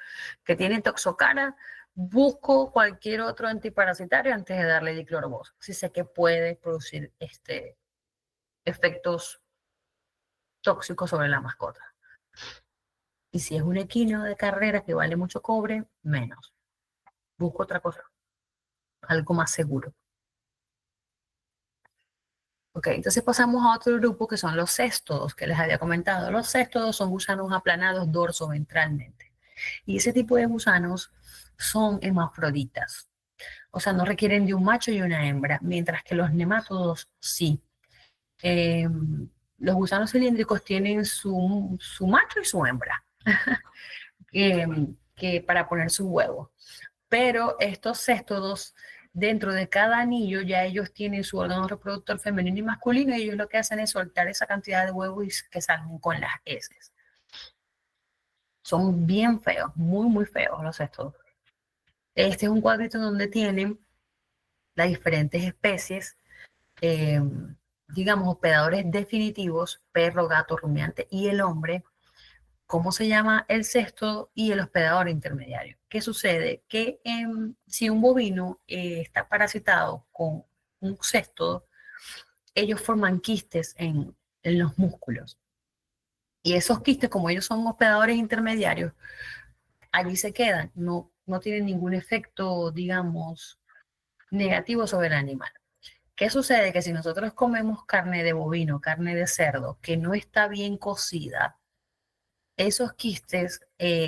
que tiene toxocara, busco cualquier otro antiparasitario antes de darle diclorobos, si sé que puede producir efectos tóxicos sobre la mascota. Y si es un equino de carrera que vale mucho cobre, menos. Busco otra cosa, algo más seguro. Ok, entonces pasamos a otro grupo que son los céstodos, que les había comentado. Los céstodos son gusanos aplanados dorsoventralmente. Y ese tipo de gusanos son hermafroditas. O sea, no requieren de un macho y una hembra, mientras que los nemátodos sí. Eh, los gusanos cilíndricos tienen su macho y su hembra que, que para poner sus huevos. Pero estos céstodos, dentro de cada anillo, ya ellos tienen su órgano reproductor femenino y masculino, y ellos lo que hacen es soltar esa cantidad de huevos y que salen con las heces. Son bien feos, muy, muy feos los céstodos. Este es un cuadrito donde tienen las diferentes especies, eh, digamos, hospedadores definitivos, perro, gato, rumiante y el hombre, cómo se llama el cesto y el hospedador intermediario. ¿Qué sucede? Que si un bovino está parasitado con un cesto, ellos forman quistes en los músculos. Y esos quistes, como ellos son hospedadores intermediarios, allí se quedan, no tienen ningún efecto, digamos, negativo sobre el animal. ¿Qué sucede? Que si nosotros comemos carne de bovino, carne de cerdo, que no está bien cocida, esos quistes,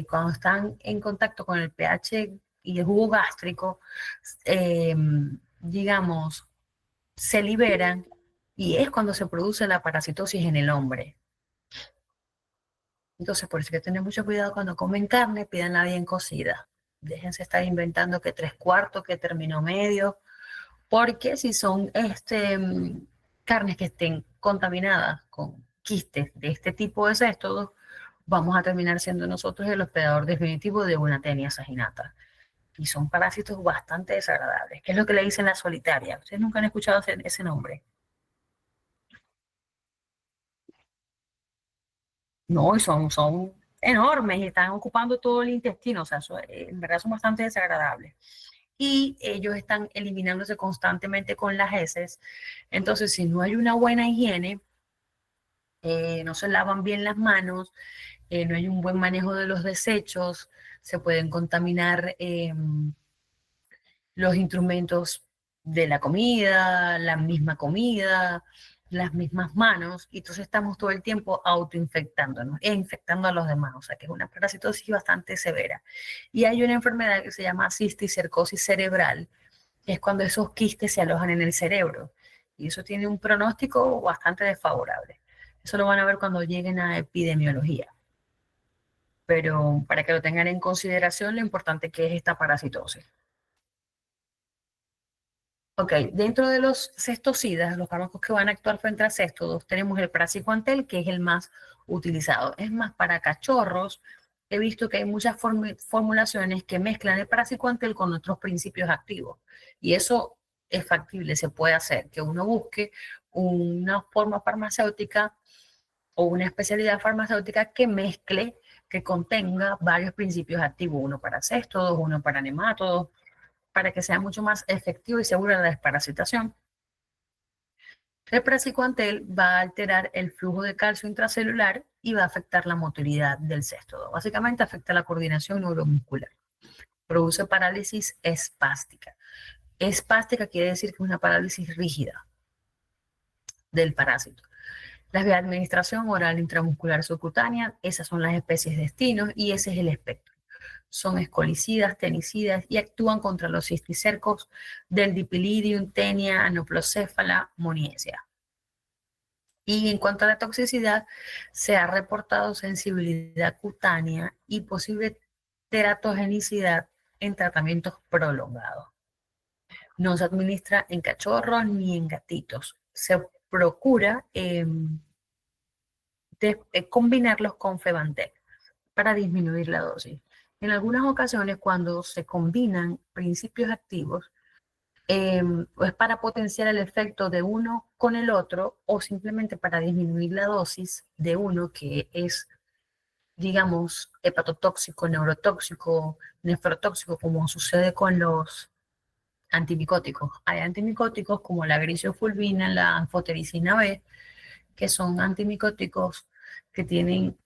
cuando están en contacto con el pH y el jugo gástrico, eh, digamos, se liberan y es cuando se produce la parasitosis en el hombre. Entonces, por eso hay que tener mucho cuidado cuando comen carne, pídanla bien cocida. Déjense estar inventando que 3/4, que término medio, porque si son carnes que estén contaminadas con quistes de este tipo de céstodos, vamos a terminar siendo nosotros el hospedador definitivo de una tenia saginata. Y son parásitos bastante desagradables, que es lo que le dicen la solitaria. Ustedes nunca han escuchado ese nombre. No, y son enormes y están ocupando todo el intestino, o sea, en verdad son bastante desagradables. Y ellos están eliminándose constantemente con las heces. Entonces, si no hay una buena higiene, no se lavan bien las manos, no hay un buen manejo de los desechos, se pueden contaminar los instrumentos de la misma comida, las mismas manos, y entonces estamos todo el tiempo autoinfectándonos e infectando a los demás, o sea que es una parasitosis bastante severa. Y hay una enfermedad que se llama cisticercosis cerebral, que es cuando esos quistes se alojan en el cerebro, y eso tiene un pronóstico bastante desfavorable. Eso lo van a ver cuando lleguen a epidemiología. Pero para que lo tengan en consideración, lo importante que es esta parasitosis. Ok, dentro de los cestocidas, los fármacos que van a actuar frente a céstodos, tenemos el praziquantel, que es el más utilizado. Es más, para cachorros, he visto que hay muchas formulaciones que mezclan el praziquantel con otros principios activos. Y eso es factible, se puede hacer, que uno busque una forma farmacéutica o una especialidad farmacéutica que mezcle, que contenga varios principios activos, uno para céstodos, uno para nemátodos, para que sea mucho más efectivo y segura la desparasitación. El praziquantel va a alterar el flujo de calcio intracelular y va a afectar la motilidad del céstodo. Básicamente afecta la coordinación neuromuscular. Produce parálisis espástica. Espástica quiere decir que es una parálisis rígida del parásito. Las vías de administración oral intramuscular subcutánea, esas son las especies destinos y ese es el espectro. Son escolicidas, tenicidas y actúan contra los cisticercos del Dipylidium, Tenia, Anoplocéfala, Moniaceae. Y en cuanto a la toxicidad, se ha reportado sensibilidad cutánea y posible teratogenicidad en tratamientos prolongados. No se administra en cachorros ni en gatitos. Se procura combinarlos con Febantel para disminuir la dosis. En algunas ocasiones, cuando se combinan principios activos, es para potenciar el efecto de uno con el otro o simplemente para disminuir la dosis de uno que es, digamos, hepatotóxico, neurotóxico, nefrotóxico, como sucede con los antimicóticos. Hay antimicóticos como la grisofulvina, la anfotericina B, que son antimicóticos que tienen,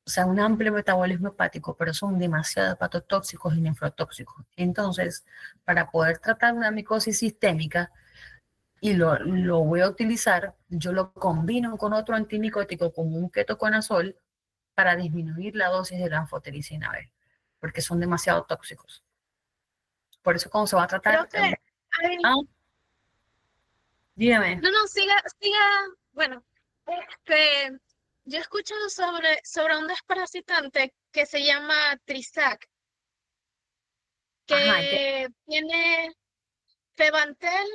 o sea, un amplio metabolismo hepático, pero son demasiado hepatotóxicos y nefrotóxicos. Entonces, para poder tratar una micosis sistémica, y lo voy a utilizar, yo lo combino con otro antimicótico, como un ketoconazol, para disminuir la dosis de la anfotericina B, porque son demasiado tóxicos. Por eso cuando se va a tratar... Profe, ay, Ah, dígame. no, siga, bueno, yo he escuchado sobre un desparasitante que se llama Trisac, Ajá, que tiene Febantel,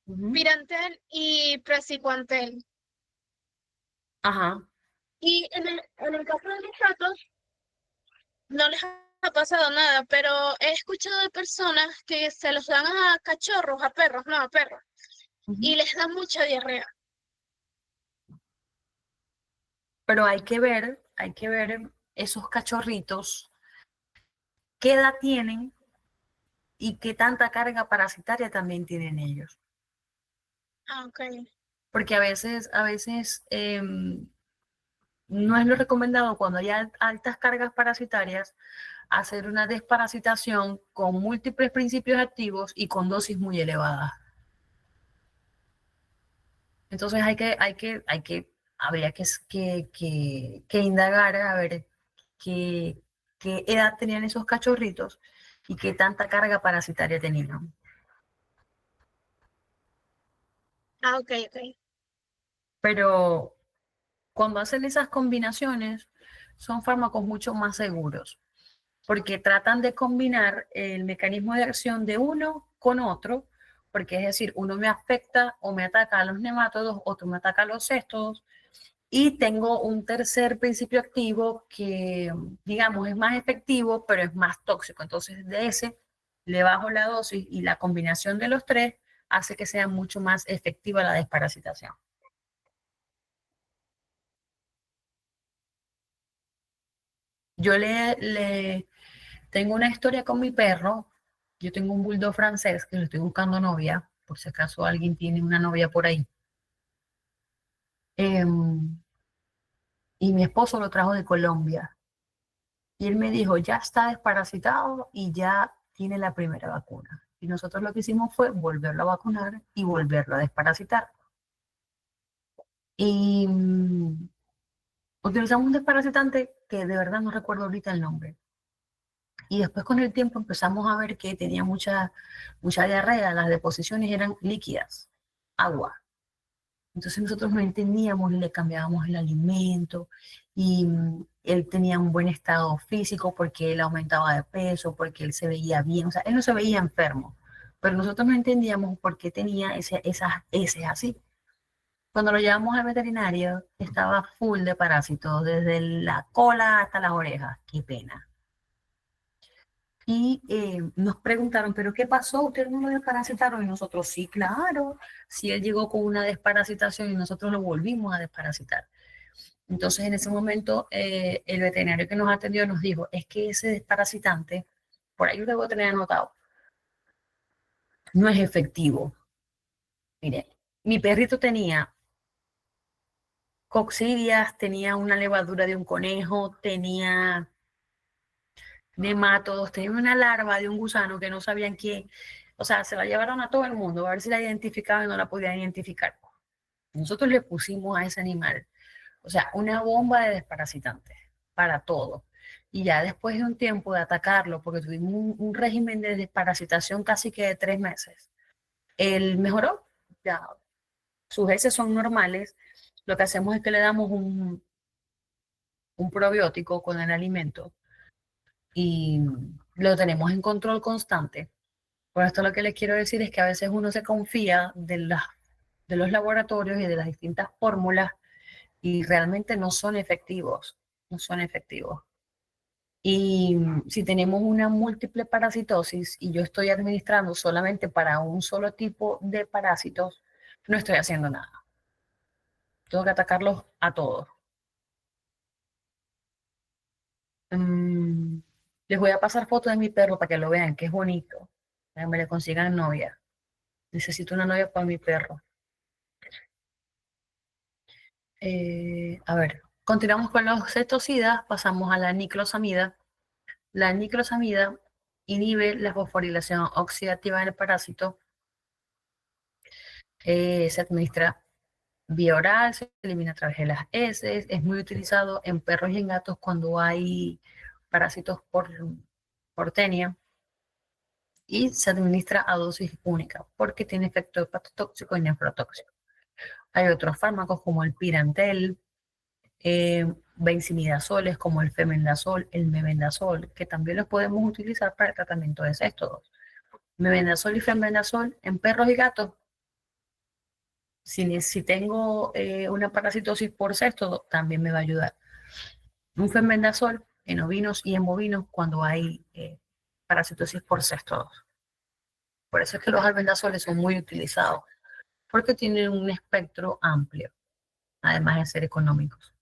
ujú, Pirantel y Praziquantel. ajá. Y en el caso de los gatos, no les ha pasado nada, pero he escuchado de personas que se los dan a cachorros, a perros, no, a perros, y Ujú. les da mucha diarrea. Pero hay que ver esos cachorritos, qué edad tienen y qué tanta carga parasitaria también tienen ellos. Ah, ok. Porque a veces no es lo recomendado cuando hay altas cargas parasitarias hacer una desparasitación con múltiples principios activos y con dosis muy elevadas. Entonces habría que indagar a ver qué, qué edad tenían esos cachorritos y qué tanta carga parasitaria tenían. Ah, ok, ok. Pero cuando hacen esas combinaciones, son fármacos mucho más seguros, porque tratan de combinar el mecanismo de acción de uno con otro, porque es decir, uno me afecta o me ataca a los nemátodos, otro me ataca a los cestos, y tengo un tercer principio activo que, digamos, es más efectivo, pero es más tóxico. Entonces, de ese le bajo la dosis y la combinación de los tres hace que sea mucho más efectiva la desparasitación. Yo tengo una historia con mi perro. Yo tengo un bulldog francés que le estoy buscando novia, por si acaso alguien tiene una novia por ahí. Y mi esposo lo trajo de Colombia. Y él me dijo, ya está desparasitado y ya tiene la primera vacuna. Y nosotros lo que hicimos fue volverlo a vacunar y volverlo a desparasitar. Y utilizamos un desparasitante que de verdad no recuerdo ahorita el nombre. Y después con el tiempo empezamos a ver que tenía mucha diarrea, las deposiciones eran líquidas, agua. Entonces nosotros no entendíamos y le cambiábamos el alimento y él tenía un buen estado físico porque él aumentaba de peso, porque él se veía bien, o sea, él no se veía enfermo, pero nosotros no entendíamos por qué tenía esas heces así. Cuando lo llevamos al veterinario, estaba full de parásitos, desde la cola hasta las orejas. Qué pena. Y nos preguntaron, ¿pero qué pasó? ¿Ustedes no lo desparasitaron? Y nosotros, sí, claro. Si él llegó con una desparasitación y nosotros lo volvimos a desparasitar. Entonces, en ese momento, el veterinario que nos atendió nos dijo, es que ese desparasitante, por ahí lo debo tener anotado, no es efectivo. Mire, mi perrito tenía coccidias, tenía una levadura de un conejo, tenía nematodos, tenía una larva de un gusano que no sabían quién, o sea, se la llevaron a todo el mundo a ver si la identificaban y no la podían identificar. Nosotros le pusimos a ese animal, o sea, una bomba de desparasitante para todo. Y ya después de un tiempo de atacarlo, porque tuvimos un régimen de desparasitación casi que de 3 meses, él mejoró, ya sus heces son normales. Lo que hacemos es que le damos un probiótico con el alimento y lo tenemos en control constante. Por esto lo que les quiero decir es que a veces uno se confía de los laboratorios y de las distintas fórmulas y realmente no son efectivos, no son efectivos. Y si tenemos una múltiple parasitosis y yo estoy administrando solamente para un solo tipo de parásitos, no estoy haciendo nada. Tengo que atacarlos a todos. Mm, les voy a pasar fotos de mi perro para que lo vean, que es bonito. Para que me le consigan novia. Necesito una novia para mi perro. A ver, continuamos con los cetocidas, pasamos a la niclosamida. La niclosamida inhibe la fosforilación oxidativa del parásito. Se administra vía oral, se elimina a través de las heces. Es muy utilizado en perros y en gatos cuando hay parásitos por tenia. y se administra a dosis única porque tiene efecto hepatotóxico y nefrotóxico. Hay otros fármacos como el Pirantel, benzimidazoles como el femendazol, el mebendazol, que también los podemos utilizar para el tratamiento de céstodos. Mebendazol y femendazol en perros y gatos. Si tengo una parasitosis por céstodo, también me va a ayudar. Un femendazol en ovinos y en bovinos cuando hay parasitosis por céstodos. Por eso es que los albendazoles son muy utilizados, porque tienen un espectro amplio, además de ser económicos.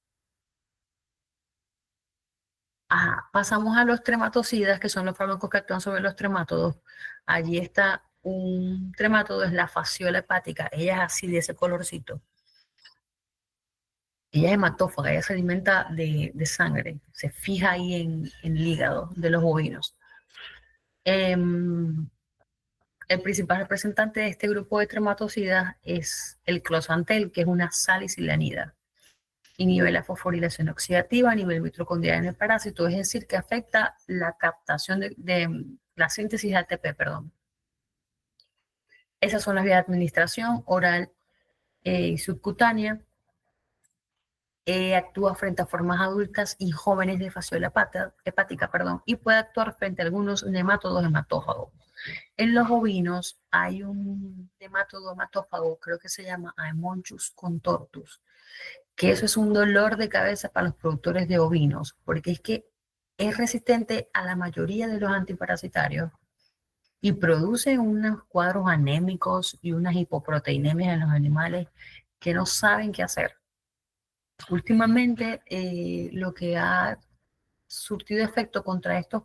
Pasamos a los trematocidas, que son los fármacos que actúan sobre los tremátodos. Allí está un tremátodo, es la fasciola hepática. Ella es así, de ese colorcito. Ella es hematófaga, ella se alimenta de sangre, se fija ahí en el hígado de los bovinos. El principal representante de este grupo de trematocidas es el closantel, que es una salicilanida. Inhibe la fosforilación oxidativa a nivel mitocondrial en el parásito, es decir, que afecta la captación de la síntesis de ATP, perdón. Esas son las vías de administración, oral y subcutánea. Actúa frente a formas adultas y jóvenes de fasciola hepática, y puede actuar frente a algunos nemátodos hematófagos. En los ovinos hay un nemátodo hematófago, creo que se llama Aemonchus contortus, que eso es un dolor de cabeza para los productores de ovinos, porque es que es resistente a la mayoría de los antiparasitarios y produce unos cuadros anémicos y unas hipoproteinemias en los animales que no saben qué hacer. Últimamente, lo que ha surtido efecto contra estos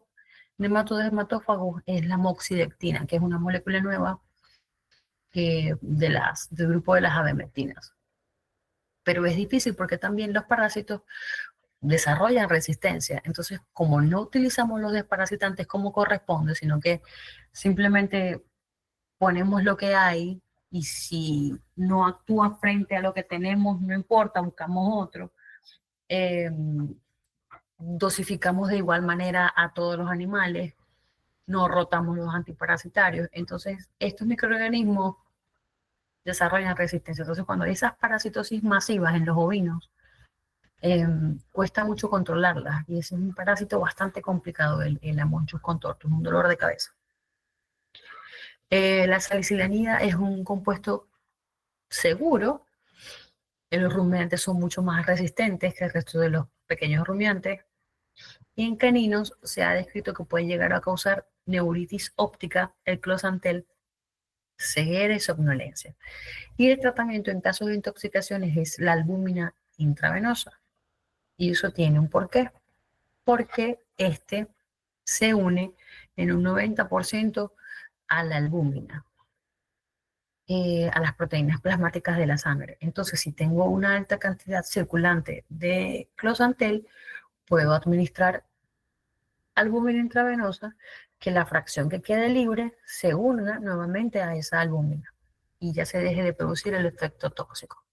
nematodos hematófagos es la moxidectina, que es una molécula nueva del grupo de las abemectinas. Pero es difícil porque también los parásitos desarrollan resistencia. Entonces, como no utilizamos los desparasitantes como corresponde, sino que simplemente ponemos lo que hay y si no actúa frente a lo que tenemos, no importa, buscamos otro. Dosificamos de igual manera a todos los animales, no rotamos los antiparasitarios. Entonces, estos microorganismos desarrollan resistencia. Entonces, cuando hay esas parasitosis masivas en los ovinos, cuesta mucho controlarlas y ese es un parásito bastante complicado, el Aemonchus contortus, un dolor de cabeza. La salicilanida es un compuesto seguro. Los rumiantes son mucho más resistentes que el resto de los pequeños rumiantes. Y en caninos se ha descrito que puede llegar a causar neuritis óptica, el closantel, ceguera y somnolencia. Y el tratamiento en casos de intoxicaciones es la albúmina intravenosa. Y eso tiene un porqué. Porque este se une en un 90% a la albúmina, a las proteínas plasmáticas de la sangre. Entonces, si tengo una alta cantidad circulante de closantel, puedo administrar albúmina intravenosa, que la fracción que quede libre se una nuevamente a esa albúmina y ya se deje de producir el efecto tóxico.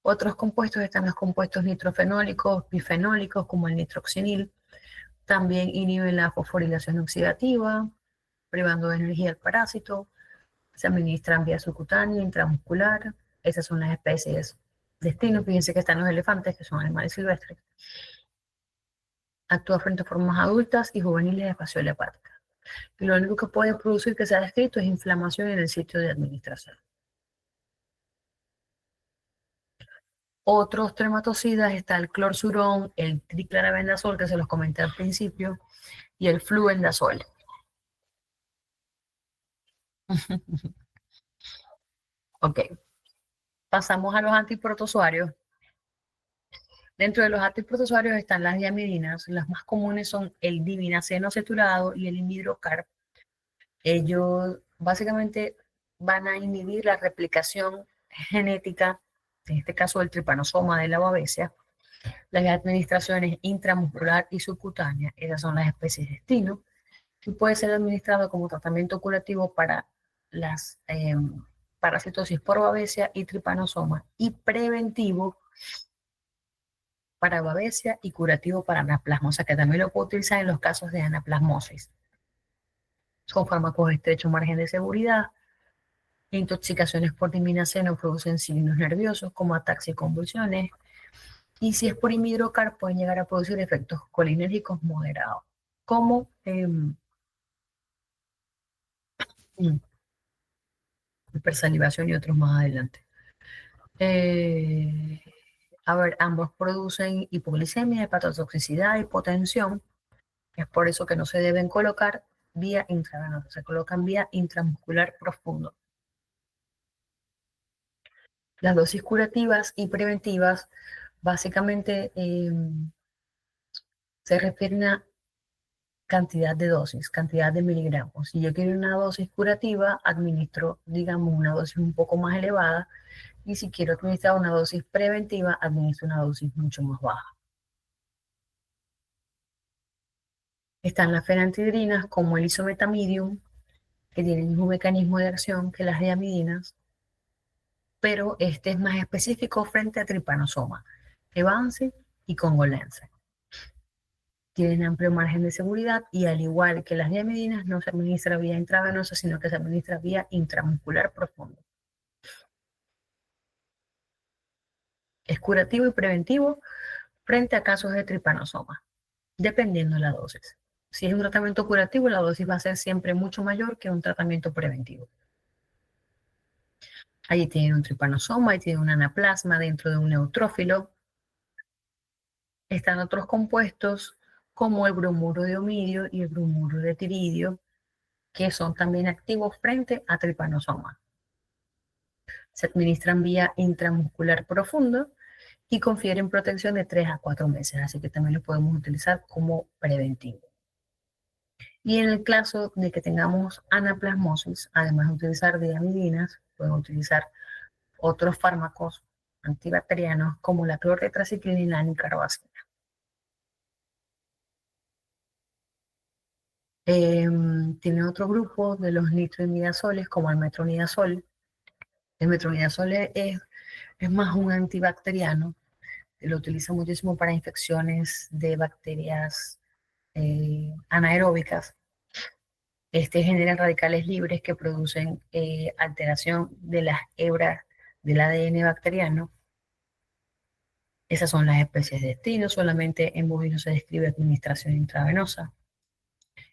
Otros compuestos están los compuestos nitrofenólicos, bifenólicos, como el nitroxinil. También inhiben la fosforilación oxidativa, privando de energía al parásito. Se administran vía subcutánea, intramuscular. Esas son las especies destino. Fíjense que están los elefantes, que son animales silvestres. Actúa frente a formas adultas y juveniles de fasciola hepática. Y lo único que puede producir que se ha descrito es inflamación en el sitio de administración. Otros trematocidas está el clorsurón, el triclarabendazol, que se los comenté al principio, y el fluendazol. Ok. Pasamos a los antiprotozoarios. Dentro de los antiprotozoarios están las diamidinas. Las más comunes son el divinaceno aceturado y el imidrocarp. Ellos básicamente van a inhibir la replicación genética, en este caso el tripanosoma de la babesia. Las administraciones intramuscular y subcutánea, esas son las especies destino, y puede ser administrado como tratamiento curativo para las parasitosis por babesia y tripanosoma, y preventivo para babesia y curativo para anaplasma, o sea que también lo puedo utilizar en los casos de anaplasmosis. Son fármacos de estrecho margen de seguridad. Intoxicaciones por diminaceno producen signos nerviosos como ataxia y convulsiones. Y si es por imidrocar, pueden llegar a producir efectos colinérgicos moderados, como hipersalivación y otros más adelante. A ver, ambos producen hipoglicemia, hepatotoxicidad, hipotensión. Es por eso que no se deben colocar vía intravenosa, se colocan vía intramuscular profundo. Las dosis curativas y preventivas básicamente se refieren a cantidad de dosis, cantidad de miligramos. Si yo quiero una dosis curativa, administro, digamos, una dosis un poco más elevada, y si quiero administrar una dosis preventiva, administro una dosis mucho más baja. Están las fenantidinas como el isometamidium, que tienen el mismo mecanismo de acción que las diamidinas, pero este es más específico frente a trypanosoma, Evance y congolense. Tienen amplio margen de seguridad y al igual que las diamidinas no se administra vía intravenosa, sino que se administra vía intramuscular profundo. Es curativo y preventivo frente a casos de trypanosoma, dependiendo de la dosis. Si es un tratamiento curativo, la dosis va a ser siempre mucho mayor que un tratamiento preventivo. Allí tienen un trypanosoma, ahí tienen un anaplasma dentro de un neutrófilo. Están otros compuestos como el bromuro de omidio y el bromuro de tiridio, que son también activos frente a trypanosoma. Se administran vía intramuscular profundo y confieren protección de 3 a 4 meses, así que también lo podemos utilizar como preventivo. Y en el caso de que tengamos anaplasmosis, además de utilizar diamidinas, podemos utilizar otros fármacos antibacterianos como la clortetraciclina y la nicarabacina. Tiene otro grupo de los nitroimidazoles como el metronidazol. El metronidazol es más un antibacteriano, lo utiliza muchísimo para infecciones de bacterias anaeróbicas. Este genera radicales libres que producen alteración de las hebras del ADN bacteriano. Esas son las especies de destino, solamente en bovinos se describe administración intravenosa.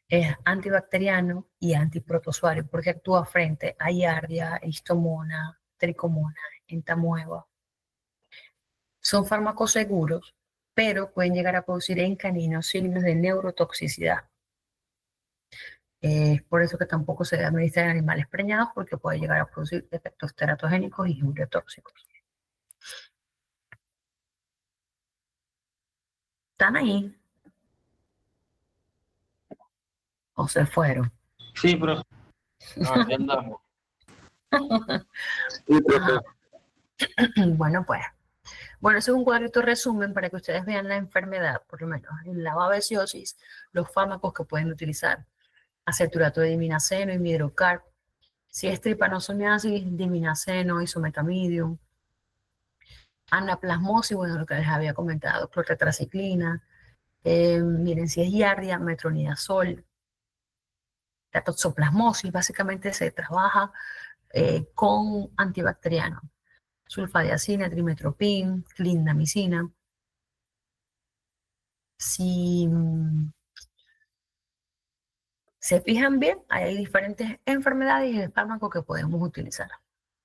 Es antibacteriano y antiprotozoario porque actúa frente a Giardia, Histomona, Tricomona, Entamoeba. Son fármacos seguros, pero pueden llegar a producir en caninos signos de neurotoxicidad. Es por eso que tampoco se debe administrar en animales preñados porque puede llegar a producir efectos teratogénicos y ureotóxicos. ¿Están ahí? ¿O se fueron? Sí, profe. Aquí andamos. Sí, profe. Bueno, pues. Bueno, ese es un cuadrito resumen para que ustedes vean la enfermedad, por lo menos en la babesiosis, los fármacos que pueden utilizar. Aceturato de diminaceno, imidrocar. Si es tripanosomiasis, diminaceno, isometamidium. Anaplasmosis, bueno, lo que les había comentado, clortetraciclina. Miren, si es giardia, metronidazol. La toxoplasmosis, básicamente se trabaja con antibacterianos. Sulfadiacina, trimetropin, clindamicina. Si se fijan bien, hay diferentes enfermedades y fármacos que podemos utilizar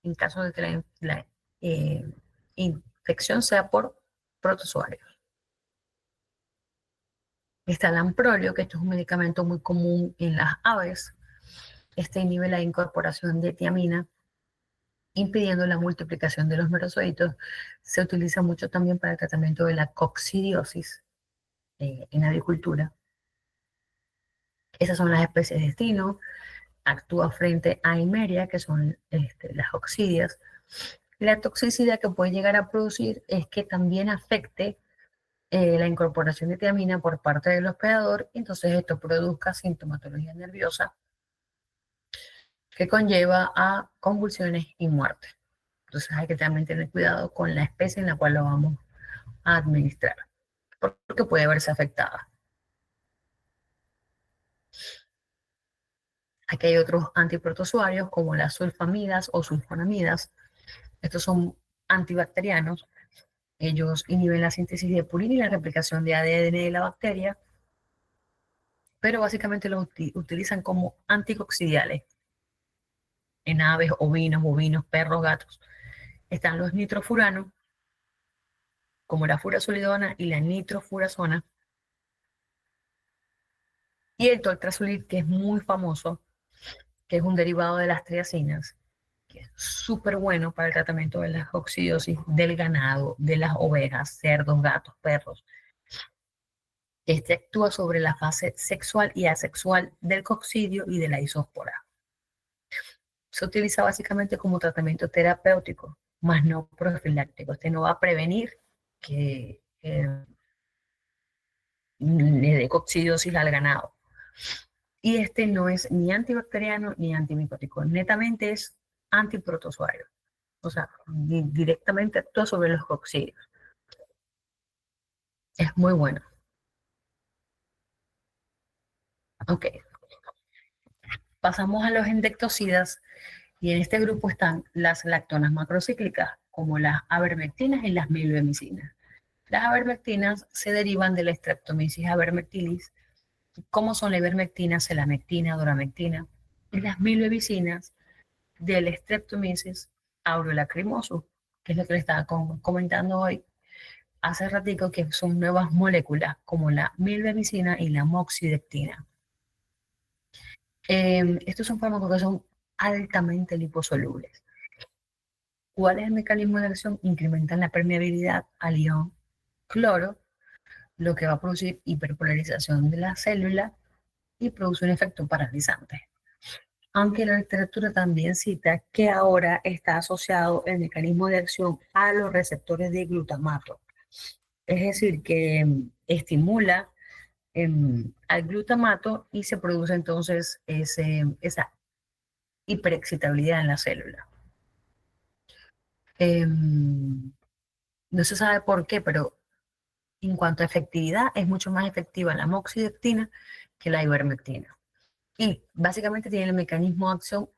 en caso de que la infección sea por protozoarios. Está el amprolio, que esto es un medicamento muy común en las aves. Este inhibe la incorporación de tiamina, impidiendo la multiplicación de los merozoitos. Se utiliza mucho también para el tratamiento de la coccidiosis en avicultura. Esas son las especies de destino. Actúa frente a Eimeria, que son las oxidias. La toxicidad que puede llegar a producir es que también afecte la incorporación de tiamina por parte del hospedador, y entonces esto produzca sintomatología nerviosa que conlleva a convulsiones y muerte. Entonces hay que también tener cuidado con la especie en la cual lo vamos a administrar, porque puede verse afectada. Aquí hay otros antiprotozoarios como las sulfamidas o sulfonamidas. Estos son antibacterianos. Ellos inhiben la síntesis de purina y la replicación de ADN de la bacteria, pero básicamente los utilizan como anticoccidiales en aves, ovinos, bovinos, perros, gatos. Están los nitrofuranos, como la furazolidona y la nitrofurazona, y el toltrazolid, que es muy famoso, que es un derivado de las triacinas, que es súper bueno para el tratamiento de la coccidiosis del ganado, de las ovejas, cerdos, gatos, perros. Este actúa sobre la fase sexual y asexual del coccidio y de la isóspora. Se utiliza básicamente como tratamiento terapéutico, más no profiláctico. Este no va a prevenir que le dé coccidiosis al ganado. Y este no es ni antibacteriano ni antimicótico, netamente es antiprotozoario. O sea, directamente actúa sobre los coccidios. Es muy bueno. Ok. Pasamos a los endectocidas y en este grupo están las lactonas macrocíclicas, como las avermectinas y las milbemicinas. Las avermectinas se derivan de la Streptomyces avermectilis, como son la ivermectina, selamectina, doramectina, y las milbemicinas del Streptomyces aureolacrimosus, que es lo que le estaba comentando hoy hace ratico, que son nuevas moléculas como la milbemicina y la moxidectina. Estos son fármacos que son altamente liposolubles. ¿Cuál es el mecanismo de acción? Incrementan la permeabilidad al ion cloro, lo que va a producir hiperpolarización de la célula y produce un efecto paralizante. Aunque la literatura también cita que ahora está asociado el mecanismo de acción a los receptores de glutamato. Es decir, que estimula al glutamato y se produce entonces esa hiperexcitabilidad en la célula. No se sabe por qué, pero en cuanto a efectividad, es mucho más efectiva la moxidectina que la ivermectina. Y básicamente tiene el mecanismo de acción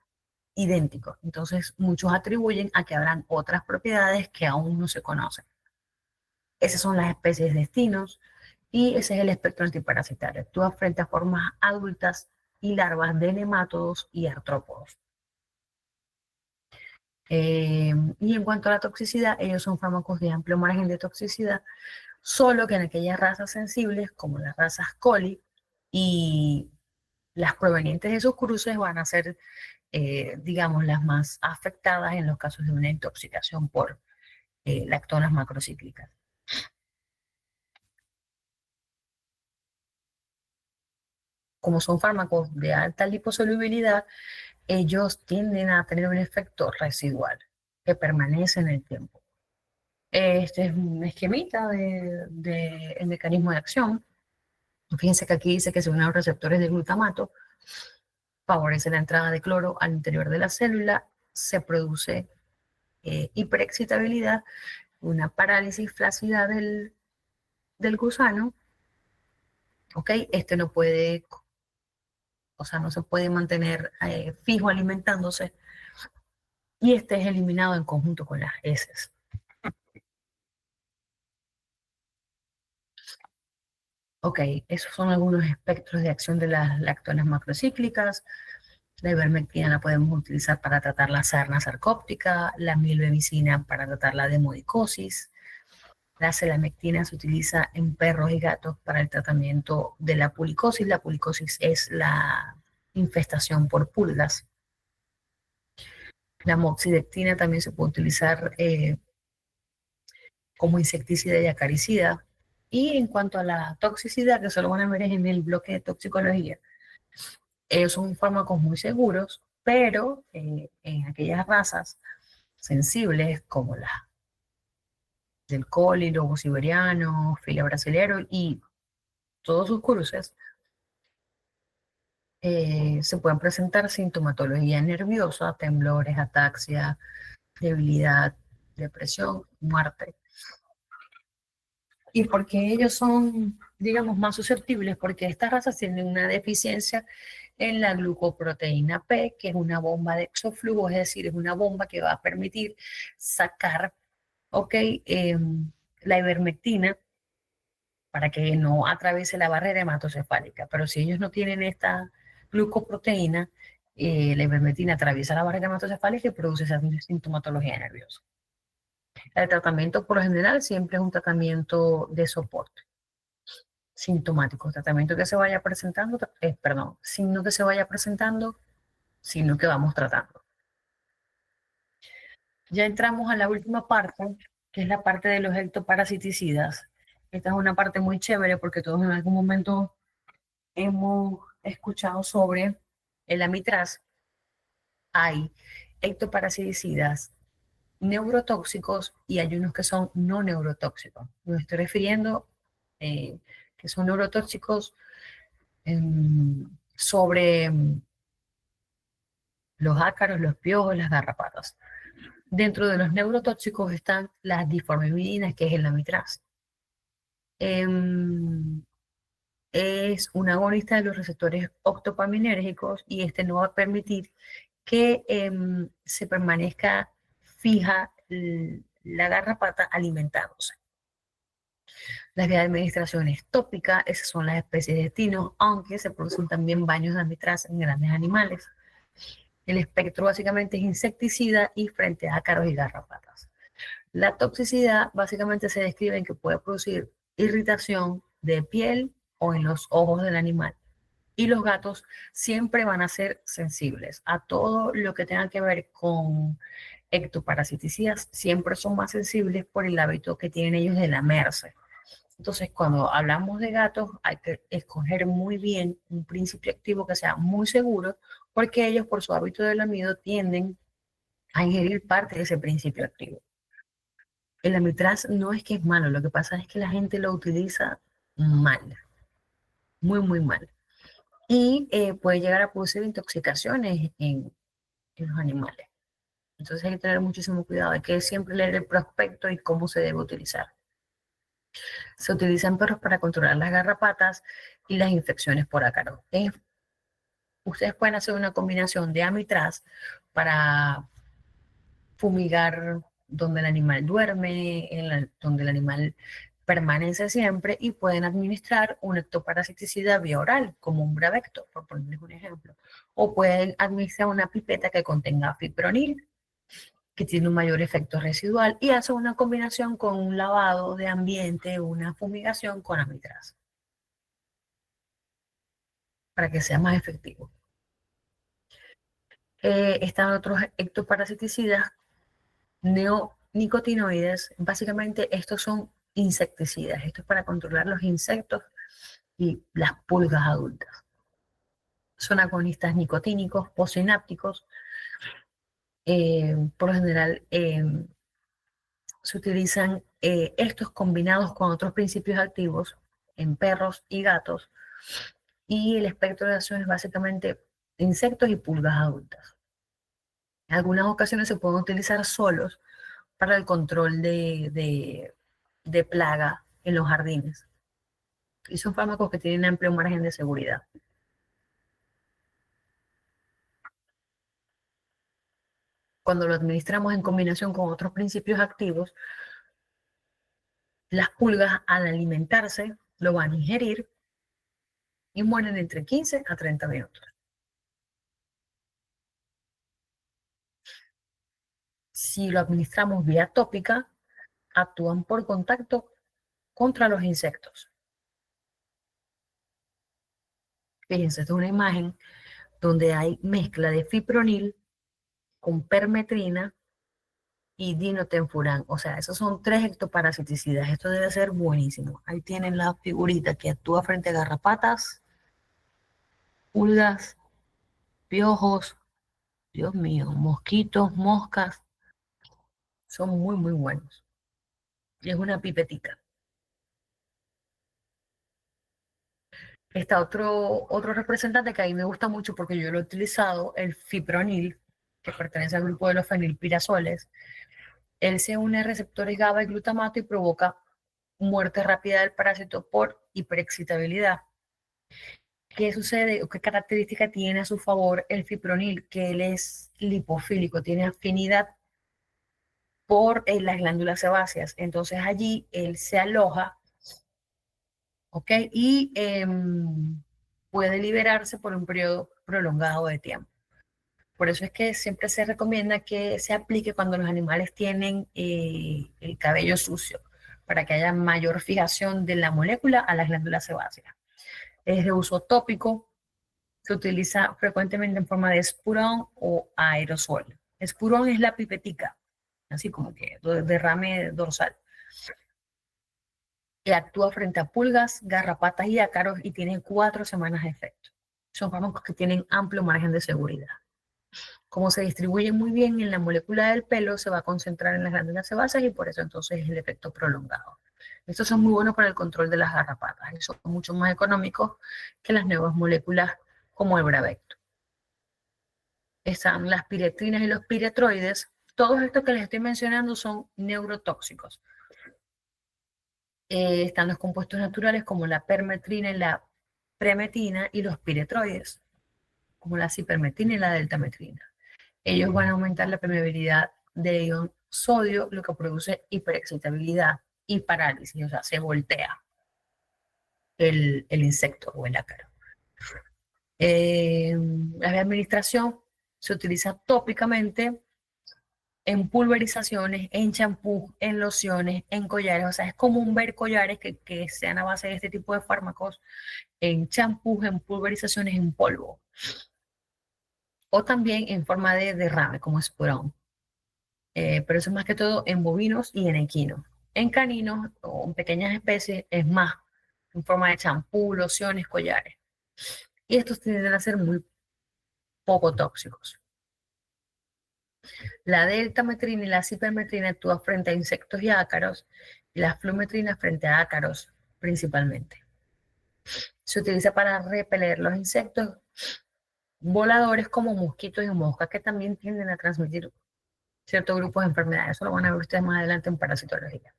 idéntico. Entonces, muchos atribuyen a que habrán otras propiedades que aún no se conocen. Esas son las especies destinos y ese es el espectro antiparasitario. Actúa frente a formas adultas y larvas de nemátodos y artrópodos. Y en cuanto a la toxicidad, ellos son fármacos de amplio margen de toxicidad, solo que en aquellas razas sensibles, como las razas coli y las provenientes de sus cruces, van a ser, digamos, las más afectadas en los casos de una intoxicación por lactonas macrocíclicas. Como son fármacos de alta liposolubilidad, ellos tienden a tener un efecto residual que permanece en el tiempo. Este es un esquemita del mecanismo de acción. Fíjense que aquí dice que según los receptores de glutamato, favorece la entrada de cloro al interior de la célula, se produce hiperexcitabilidad, una parálisis flácida del gusano, ¿ok? Este no puede, o sea, no se puede mantener fijo alimentándose, y este es eliminado en conjunto con las heces. Ok, esos son algunos espectros de acción de las lactonas macrocíclicas. La ivermectina la podemos utilizar para tratar la sarna sarcóptica, la milbemicina para tratar la demodicosis, la selamectina se utiliza en perros y gatos para el tratamiento de la pulicosis. La pulicosis es la infestación por pulgas. La moxidectina también se puede utilizar como insecticida y acaricida. Y en cuanto a la toxicidad, que solo van a ver en el bloque de toxicología, son fármacos muy seguros, pero en aquellas razas sensibles como las del coli, lobo siberiano, fila brasilero y todos sus cruces, se pueden presentar sintomatología nerviosa, temblores, ataxia, debilidad, depresión, muerte. ¿Y por qué ellos son, digamos, más susceptibles? Porque estas razas tienen una deficiencia en la glucoproteína P, que es una bomba de exoflujo, es decir, es una bomba que va a permitir sacar, ok, la ivermectina para que no atraviese la barrera hematocefálica. Pero si ellos no tienen esta glucoproteína, la ivermectina atraviesa la barrera hematocefálica y produce esa sintomatología nerviosa. El tratamiento por lo general siempre es un tratamiento de soporte sintomático, tratamiento que se vaya presentando, perdón, signo que se vaya presentando, sino que vamos tratando. Ya entramos a la última parte, que es la parte de los ectoparasiticidas. Esta es una parte muy chévere porque todos en algún momento hemos escuchado sobre el amitraz. Hay ectoparasiticidas neurotóxicos y hay unos que son no neurotóxicos. Me estoy refiriendo que son neurotóxicos sobre los ácaros, los piojos, las garrapatas. Dentro de los neurotóxicos están las difosfamidinas, que es el amitraz. Es un agonista de los receptores octopaminérgicos y este no va a permitir que se permanezca fija la garrapata alimentándose. La vía de administración es tópica, esas son las especies de destino, aunque se producen también baños de amitraz en grandes animales. El espectro básicamente es insecticida y frente a ácaros y garrapatas. La toxicidad básicamente se describe en que puede producir irritación de piel o en los ojos del animal. Y los gatos siempre van a ser sensibles a todo lo que tenga que ver con ectoparasiticidas, siempre son más sensibles por el hábito que tienen ellos de lamerse. Entonces, cuando hablamos de gatos, hay que escoger muy bien un principio activo que sea muy seguro, porque ellos, por su hábito de lamido, tienden a ingerir parte de ese principio activo. El amitraz no es que es malo, lo que pasa es que la gente lo utiliza mal, muy, muy mal. Y puede llegar a producir intoxicaciones en los animales. Entonces hay que tener muchísimo cuidado, hay que siempre leer el prospecto y cómo se debe utilizar. Se utilizan perros para controlar las garrapatas y las infecciones por ácaros. Ustedes pueden hacer una combinación de amitraz para fumigar donde el animal duerme, donde el animal permanece siempre, y pueden administrar un ectoparasiticida vía oral, como un Bravecto, por ponerles un ejemplo. O pueden administrar una pipeta que contenga fipronil, que tiene un mayor efecto residual, y hace una combinación con un lavado de ambiente, una fumigación con amitraz, para que sea más efectivo. Están otros ectoparasiticidas neonicotinoides. Básicamente estos son insecticidas, esto es para controlar los insectos y las pulgas adultas. Son agonistas nicotínicos, posinápticos. Por lo general se utilizan estos combinados con otros principios activos en perros y gatos, y el espectro de acción es básicamente insectos y pulgas adultas. En algunas ocasiones se pueden utilizar solos para el control de plaga en los jardines. Y son fármacos que tienen amplio margen de seguridad. Cuando lo administramos en combinación con otros principios activos, las pulgas al alimentarse lo van a ingerir y mueren entre 15 a 30 minutos. Si lo administramos vía tópica, actúan por contacto contra los insectos. Fíjense, esta es una imagen donde hay mezcla de fipronil con permetrina y dinotenfuran. O sea, esos son 3 ectoparasiticidas. Esto debe ser buenísimo. Ahí tienen la figurita que actúa frente a garrapatas, pulgas, piojos, Dios mío, mosquitos, moscas. Son muy, muy buenos. Y es una pipetica. Está otro representante que a mí me gusta mucho porque yo lo he utilizado, el fipronil, que pertenece al grupo de los fenilpirazoles. Él se une a receptores GABA y glutamato y provoca muerte rápida del parásito por hiperexcitabilidad. ¿Qué sucede o qué característica tiene a su favor el fipronil? Que él es lipofílico, tiene afinidad por las glándulas sebáceas. Entonces allí él se aloja, ¿ok? Y puede liberarse por un periodo prolongado de tiempo. Por eso es que siempre se recomienda que se aplique cuando los animales tienen el cabello sucio, para que haya mayor fijación de la molécula a las glándulas sebáceas. Es de uso tópico, se utiliza frecuentemente en forma de espurón o aerosol. Espurón es la pipetica, así como que derrame dorsal. Que actúa frente a pulgas, garrapatas y ácaros y tiene 4 semanas de efecto. Son fármacos que tienen amplio margen de seguridad. Como se distribuyen muy bien en la molécula del pelo, se va a concentrar en las glándulas sebáceas y por eso entonces es el efecto prolongado. Estos son muy buenos para el control de las garrapatas y son mucho más económicos que las nuevas moléculas como el Bravecto. Están las piretrinas y los piretroides. Todos estos que les estoy mencionando son neurotóxicos. Están los compuestos naturales como la permetrina y la premetina y los piretroides, como la cipermetrina y la deltametrina. Ellos van a aumentar la permeabilidad de ion sodio, lo que produce hiperexcitabilidad y parálisis, o sea, se voltea el insecto o el ácaro. La administración se utiliza tópicamente en pulverizaciones, en champús, en lociones, en collares. O sea, es común ver collares que sean a base de este tipo de fármacos en champús, en pulverizaciones, en polvo. O también en forma de derrame, como espurón. Pero eso es más que todo en bovinos y en equinos. En caninos o en pequeñas especies es más en forma de champú, lociones, collares. Y estos tienden a ser muy poco tóxicos. La deltametrina y la cipermetrina actúan frente a insectos y ácaros, y la flumetrina frente a ácaros principalmente. Se utiliza para repeler los insectos voladores como mosquitos y moscas, que también tienden a transmitir ciertos grupos de enfermedades. Eso lo van a ver ustedes más adelante en parasitología.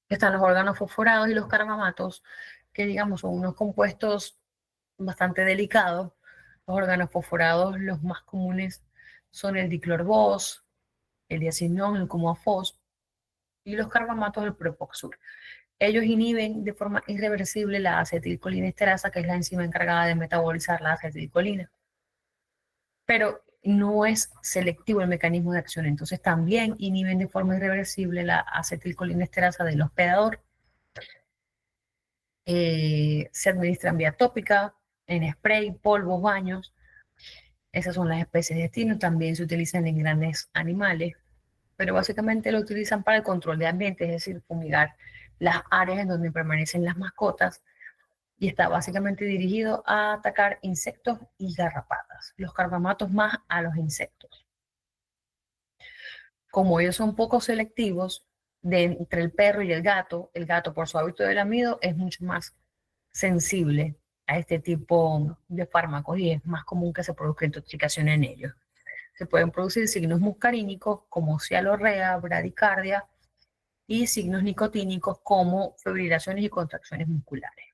Están los órganos fosforados y los carbamatos, que digamos son unos compuestos bastante delicados. Los órganos fosforados, los más comunes son el diclorbos, el diacinón, el cumofos, y los carbamatos, el propoxur. Ellos inhiben de forma irreversible la acetilcolinesterasa, que es la enzima encargada de metabolizar la acetilcolina. Pero no es selectivo el mecanismo de acción, entonces también inhiben de forma irreversible la acetilcolinesterasa del hospedador. Se administran vía tópica, en spray, polvos, baños. Esas son las especies de destino. También se utilizan en grandes animales, pero básicamente lo utilizan para el control de ambiente, es decir, fumigar las áreas en donde permanecen las mascotas, y está básicamente dirigido a atacar insectos y garrapatas. Los carbamatos más a los insectos. Como ellos son poco selectivos, entre el perro y el gato por su hábito de lamido es mucho más sensible a este tipo de fármacos y es más común que se produzca intoxicación en ellos. Se pueden producir signos muscarínicos como cialorrea, bradicardia y signos nicotínicos como fibrilaciones y contracciones musculares.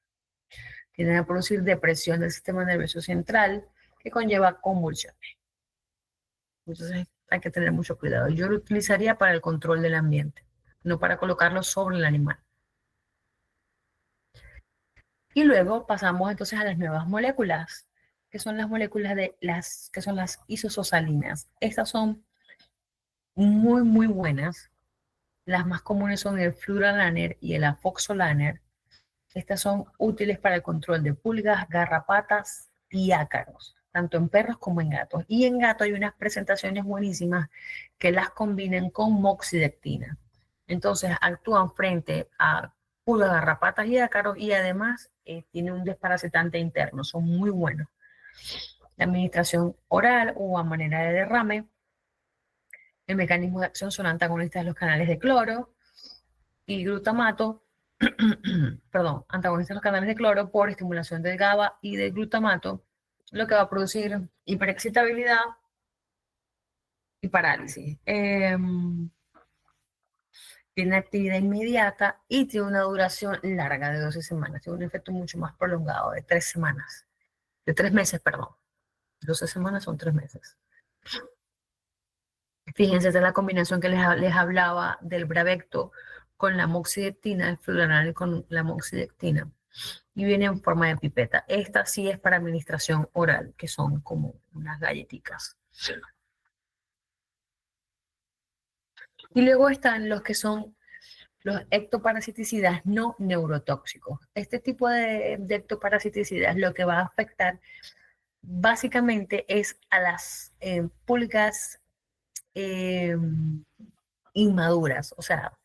Tienden a producir depresión del sistema nervioso central que conlleva convulsiones. Entonces hay que tener mucho cuidado. Yo lo utilizaría para el control del ambiente, no para colocarlo sobre el animal. Y luego pasamos entonces a las nuevas moléculas, que son las moléculas que son las isososalinas. Estas son muy, muy buenas. Las más comunes son el fluralaner y el afoxolaner. Estas son útiles para el control de pulgas, garrapatas y ácaros, tanto en perros como en gatos. Y en gatos hay unas presentaciones buenísimas que las combinan con moxidectina. Entonces actúan frente a pulgas, garrapatas y ácaros y además tiene un desparasitante interno. Son muy buenos. La administración oral o a manera de derrame. El mecanismo de acción son antagonistas de los canales de cloro y glutamato. Perdón, antagonistas de los canales de cloro por estimulación del GABA y del glutamato, lo que va a producir hiperexcitabilidad y parálisis. tiene actividad inmediata y tiene una duración larga de 12 semanas. Tiene un efecto mucho más prolongado de 3 semanas, de 3 meses, perdón. 12 semanas son 3 meses. Fíjense, esta es la combinación que les hablaba del Bravecto con la moxidectina, el fluranal con la moxidectina. Y viene en forma de pipeta. Esta sí es para administración oral, que son como unas galletitas. Y luego están los que son los ectoparasiticidas no neurotóxicos. Este tipo de ectoparasiticidas lo que va a afectar básicamente es a las pulgas inmaduras. O sea,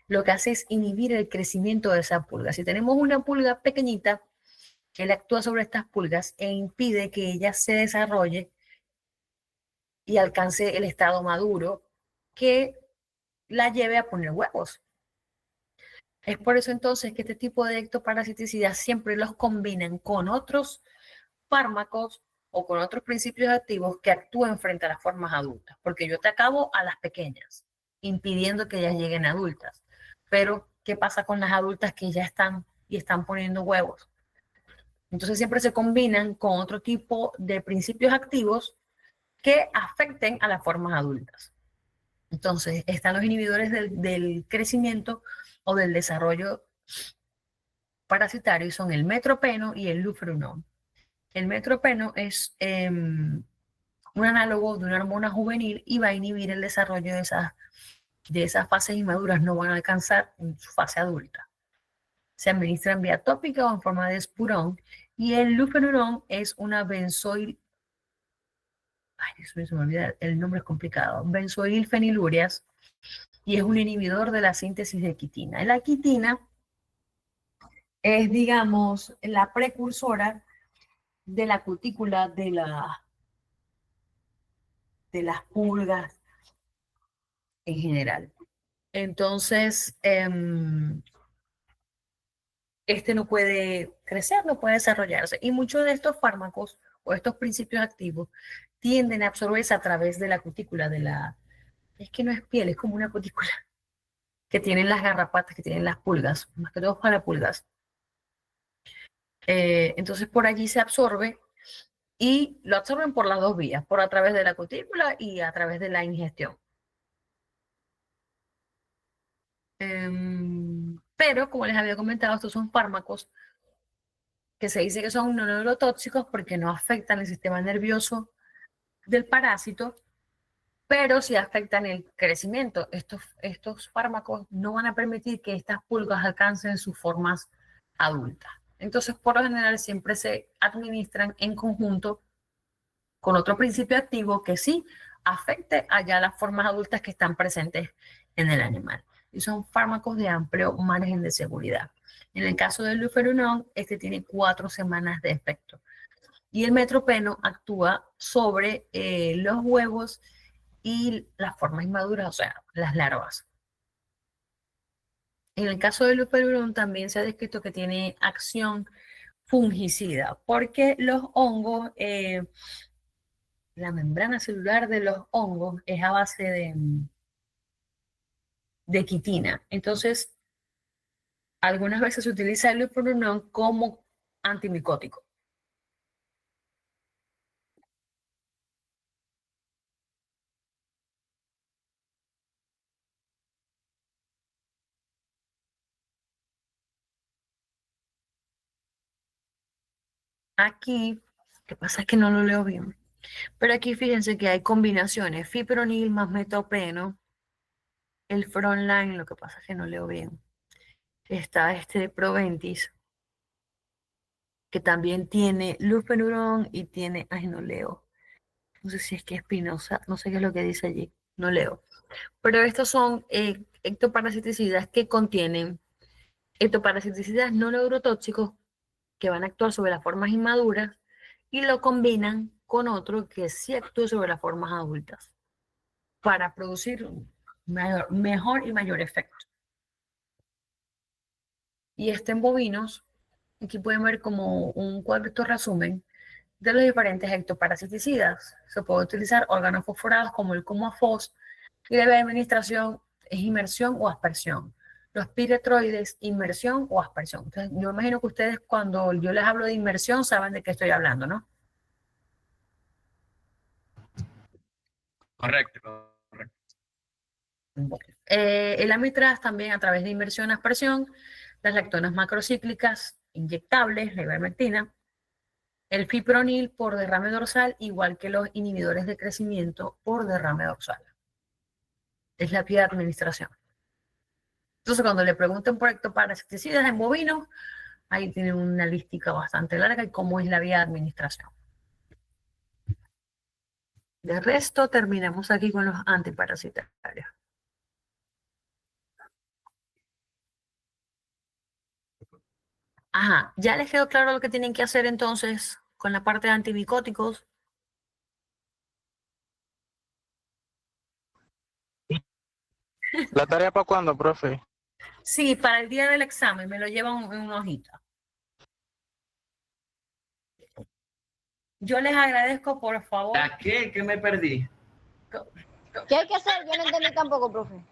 lo que hace es inhibir el crecimiento de esa pulga. Si tenemos una pulga pequeñita, él actúa sobre estas pulgas e impide que ella se desarrolle y alcance el estado maduro que la lleve a poner huevos. Es por eso entonces que este tipo de ectoparasiticidas siempre los combinan con otros fármacos o con otros principios activos que actúen frente a las formas adultas, porque yo te acabo a las pequeñas, impidiendo que ellas lleguen adultas. Pero, ¿qué pasa con las adultas que ya están y están poniendo huevos? Entonces siempre se combinan con otro tipo de principios activos que afecten a las formas adultas. Entonces están los inhibidores del crecimiento o del desarrollo parasitario y son el metropeno y el lufenuron. El metropeno es un análogo de una hormona juvenil y va a inhibir el desarrollo de esas fases inmaduras, no van a alcanzar en su fase adulta. Se administra en vía tópica o en forma de espurón y el lufenuron es una benzoil. Ay, eso se me olvida, el nombre es complicado. Benzoilfenilúreas y es un inhibidor de la síntesis de quitina. La quitina es, digamos, la precursora de la cutícula de las pulgas en general. Entonces, este no puede crecer, no puede desarrollarse. Y muchos de estos fármacos o estos principios activos tienden a absorberse a través de la cutícula es que no es piel, es como una cutícula que tienen las garrapatas, que tienen las pulgas, más que todo para pulgas. Entonces por allí se absorbe y lo absorben por las dos vías, por a través de la cutícula y a través de la ingestión. Pero como les había comentado, estos son fármacos que se dice que son no neurotóxicos porque no afectan el sistema nervioso del parásito, pero sí afectan el crecimiento. Estos fármacos no van a permitir que estas pulgas alcancen sus formas adultas. Entonces, por lo general, siempre se administran en conjunto con otro principio activo que sí afecte allá las formas adultas que están presentes en el animal. Y son fármacos de amplio margen de seguridad. En el caso del lufenuron, este tiene 4 semanas de efecto. Y el metropeno actúa sobre los huevos y las formas inmaduras, o sea, las larvas. En el caso del lufenuron también se ha descrito que tiene acción fungicida, porque los hongos, la membrana celular de los hongos es a base de quitina. Entonces, algunas veces se utiliza el lufenuron como antimicótico. Aquí, lo que pasa es que no lo leo bien, pero aquí fíjense que hay combinaciones, fipronil más metropeno, el frontline, lo que pasa es que no leo bien. Está este Proventis, que también tiene lufenuron y tiene, ay, no leo. No sé si es que es Espinosa, no sé qué es lo que dice allí, no leo. Pero estos son ectoparasiticidas que contienen ectoparasiticidas no neurotóxicos que van a actuar sobre las formas inmaduras y lo combinan con otro que sí actúa sobre las formas adultas para producir mejor y mayor efecto. Y en bovinos, aquí pueden ver como un cuadrito resumen de los diferentes ectoparasiticidas. Se puede utilizar órganos fosforados como el Comafos y debe administración es inmersión o aspersión. Los piretroides, inmersión o aspersión. Entonces, yo imagino que ustedes cuando yo les hablo de inmersión saben de qué estoy hablando, ¿no? Correcto. Bueno, el amitraz también a través de inmersión aspersión, las lactonas macrocíclicas inyectables, la ivermectina, el fipronil por derrame dorsal, igual que los inhibidores de crecimiento por derrame dorsal. Es la vía de administración. Entonces, cuando le pregunten por ectoparasiticidas en bovinos, ahí tienen una lística bastante larga y cómo es la vía de administración. De resto, terminamos aquí con los antiparasitarios. Ajá, ¿ya les quedó claro lo que tienen que hacer entonces con la parte de antimicóticos? ¿La tarea para cuándo, profe? Sí, para el día del examen me lo llevan en una hojita. Yo les agradezco, por favor. ¿A qué? ¿Qué me perdí? ¿Qué hay que hacer? Yo no entendí tampoco, profe.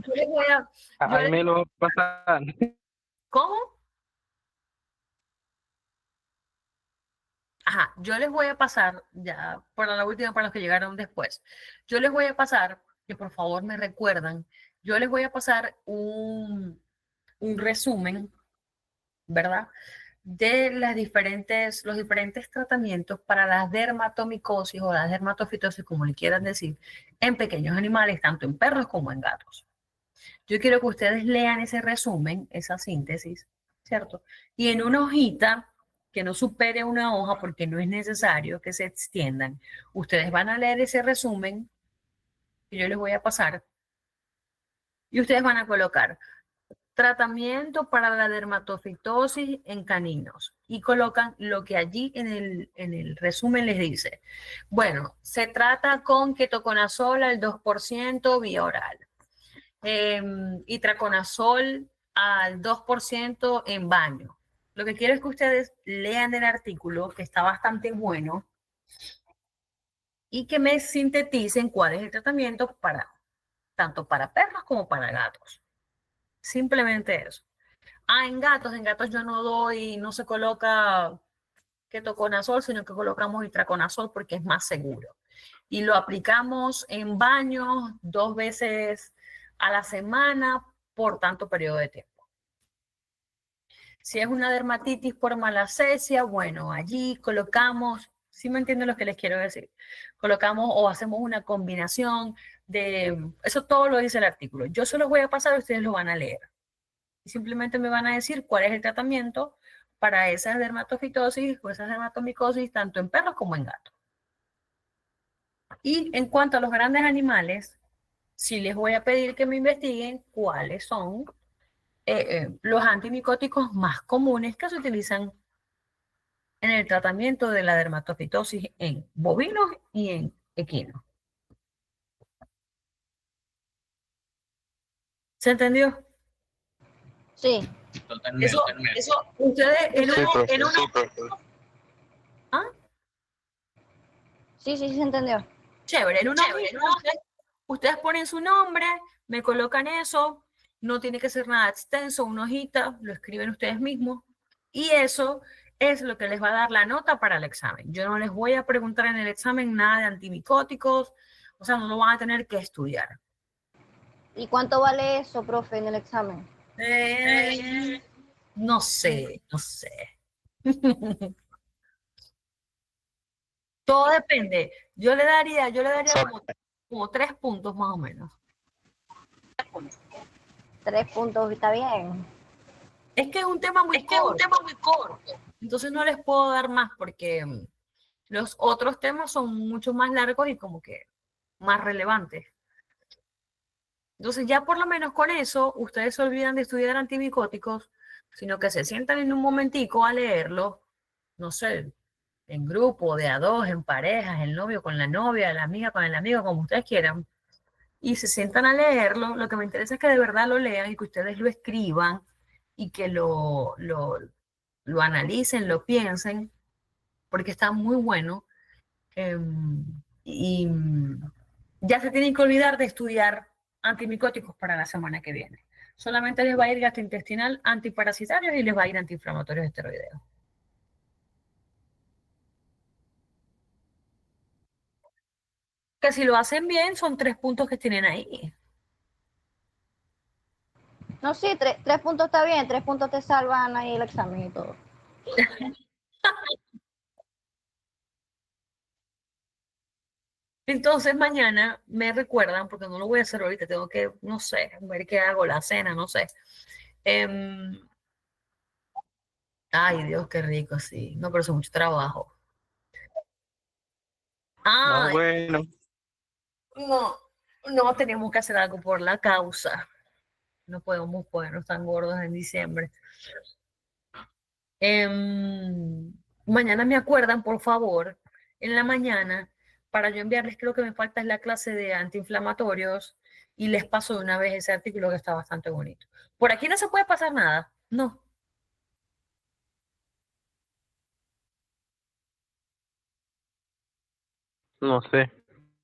Yo les voy a... Ahí me lo pasan. ¿Cómo? Ajá, yo les voy a pasar, ya para la última, para los que llegaron después, yo les voy a pasar, que por favor me recuerdan, yo les voy a pasar un resumen, ¿verdad? De los diferentes tratamientos para la dermatomicosis o la dermatofitosis, como le quieran decir, en pequeños animales, tanto en perros como en gatos. Yo quiero que ustedes lean ese resumen, esa síntesis, ¿cierto? Y en una hojita que no supere una hoja, porque no es necesario que se extiendan, ustedes van a leer ese resumen que yo les voy a pasar y ustedes van a colocar tratamiento para la dermatofitosis en caninos y colocan lo que allí en el resumen les dice. Bueno, se trata con ketoconazol al 2% vía oral. Itraconazol al 2% en baño. Lo que quiero es que ustedes lean el artículo, que está bastante bueno, y que me sinteticen cuál es el tratamiento tanto para perros como para gatos. Simplemente eso. En gatos yo no doy, no se coloca ketoconazol, sino que colocamos itraconazol porque es más seguro. Y lo aplicamos en baños 2 veces a la semana por tanto periodo de tiempo. Si es una dermatitis por malacesia, bueno, allí colocamos, ¿sí me entienden lo que les quiero decir? Colocamos o hacemos una combinación de, eso todo lo dice el artículo. Yo se los voy a pasar y ustedes lo van a leer. Y simplemente me van a decir cuál es el tratamiento para esa dermatofitosis o esa dermatomicosis, tanto en perros como en gatos. Y en cuanto a los grandes animales, sí les voy a pedir que me investiguen cuáles son los antimicóticos más comunes que se utilizan en el tratamiento de la dermatofitosis en bovinos y en equinos. ¿Se entendió? Sí. Totalmente. Eso ustedes en Sí, uno, profe, en uno, sí, profe. ¿ah? Sí, se entendió. Chévere, en una ustedes ponen su nombre, me colocan eso, no tiene que ser nada extenso, una hojita, lo escriben ustedes mismos, y eso es lo que les va a dar la nota para el examen. Yo no les voy a preguntar en el examen nada de antimicóticos, o sea, no lo van a tener que estudiar. ¿Y cuánto vale eso, profe, en el examen? No sé. Todo depende. Yo le daría como 3 puntos más o menos. 3 puntos, está bien. Es que es un tema muy corto. Entonces no les puedo dar más porque los otros temas son mucho más largos y como que más relevantes. Entonces ya por lo menos con eso, ustedes se olvidan de estudiar antimicóticos, sino que se sientan en un momentico a leerlo, no sé, en grupo, de a dos, en parejas, el novio con la novia, la amiga con el amigo, como ustedes quieran, y se sientan a leerlo. Lo que me interesa es que de verdad lo lean y que ustedes lo escriban y que lo analicen, lo piensen, porque está muy bueno. Y ya se tienen que olvidar de estudiar antimicóticos para la semana que viene. Solamente les va a ir gastrointestinal, antiparasitarios y les va a ir antiinflamatorios esteroideos. Que si lo hacen bien, son 3 puntos que tienen ahí. No, sí, 3 puntos está bien, 3 puntos te salvan ahí el examen y todo. Entonces mañana me recuerdan, porque no lo voy a hacer ahorita, tengo que, no sé, ver qué hago, la cena, no sé. Ay, Dios, qué rico, sí. No, pero es mucho trabajo. No, Ay, bueno. no tenemos que hacer algo por la causa. No podemos ponernos tan gordos en diciembre. Mañana me acuerdan, por favor, en la mañana, para yo enviarles, creo que me falta es la clase de antiinflamatorios y les paso de una vez ese artículo que está bastante bonito. Por aquí no se puede pasar nada, no. No sé.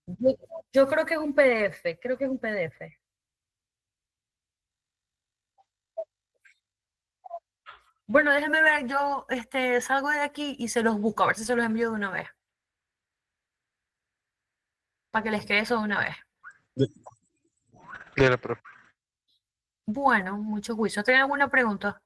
Yo, yo creo que es un PDF, creo que es un PDF. Bueno, déjenme ver, yo salgo de aquí y se los busco, a ver si se los envío de una vez. Para que les quede eso de una vez. Dile, profe. Bueno, mucho juicio. ¿Tienen alguna pregunta?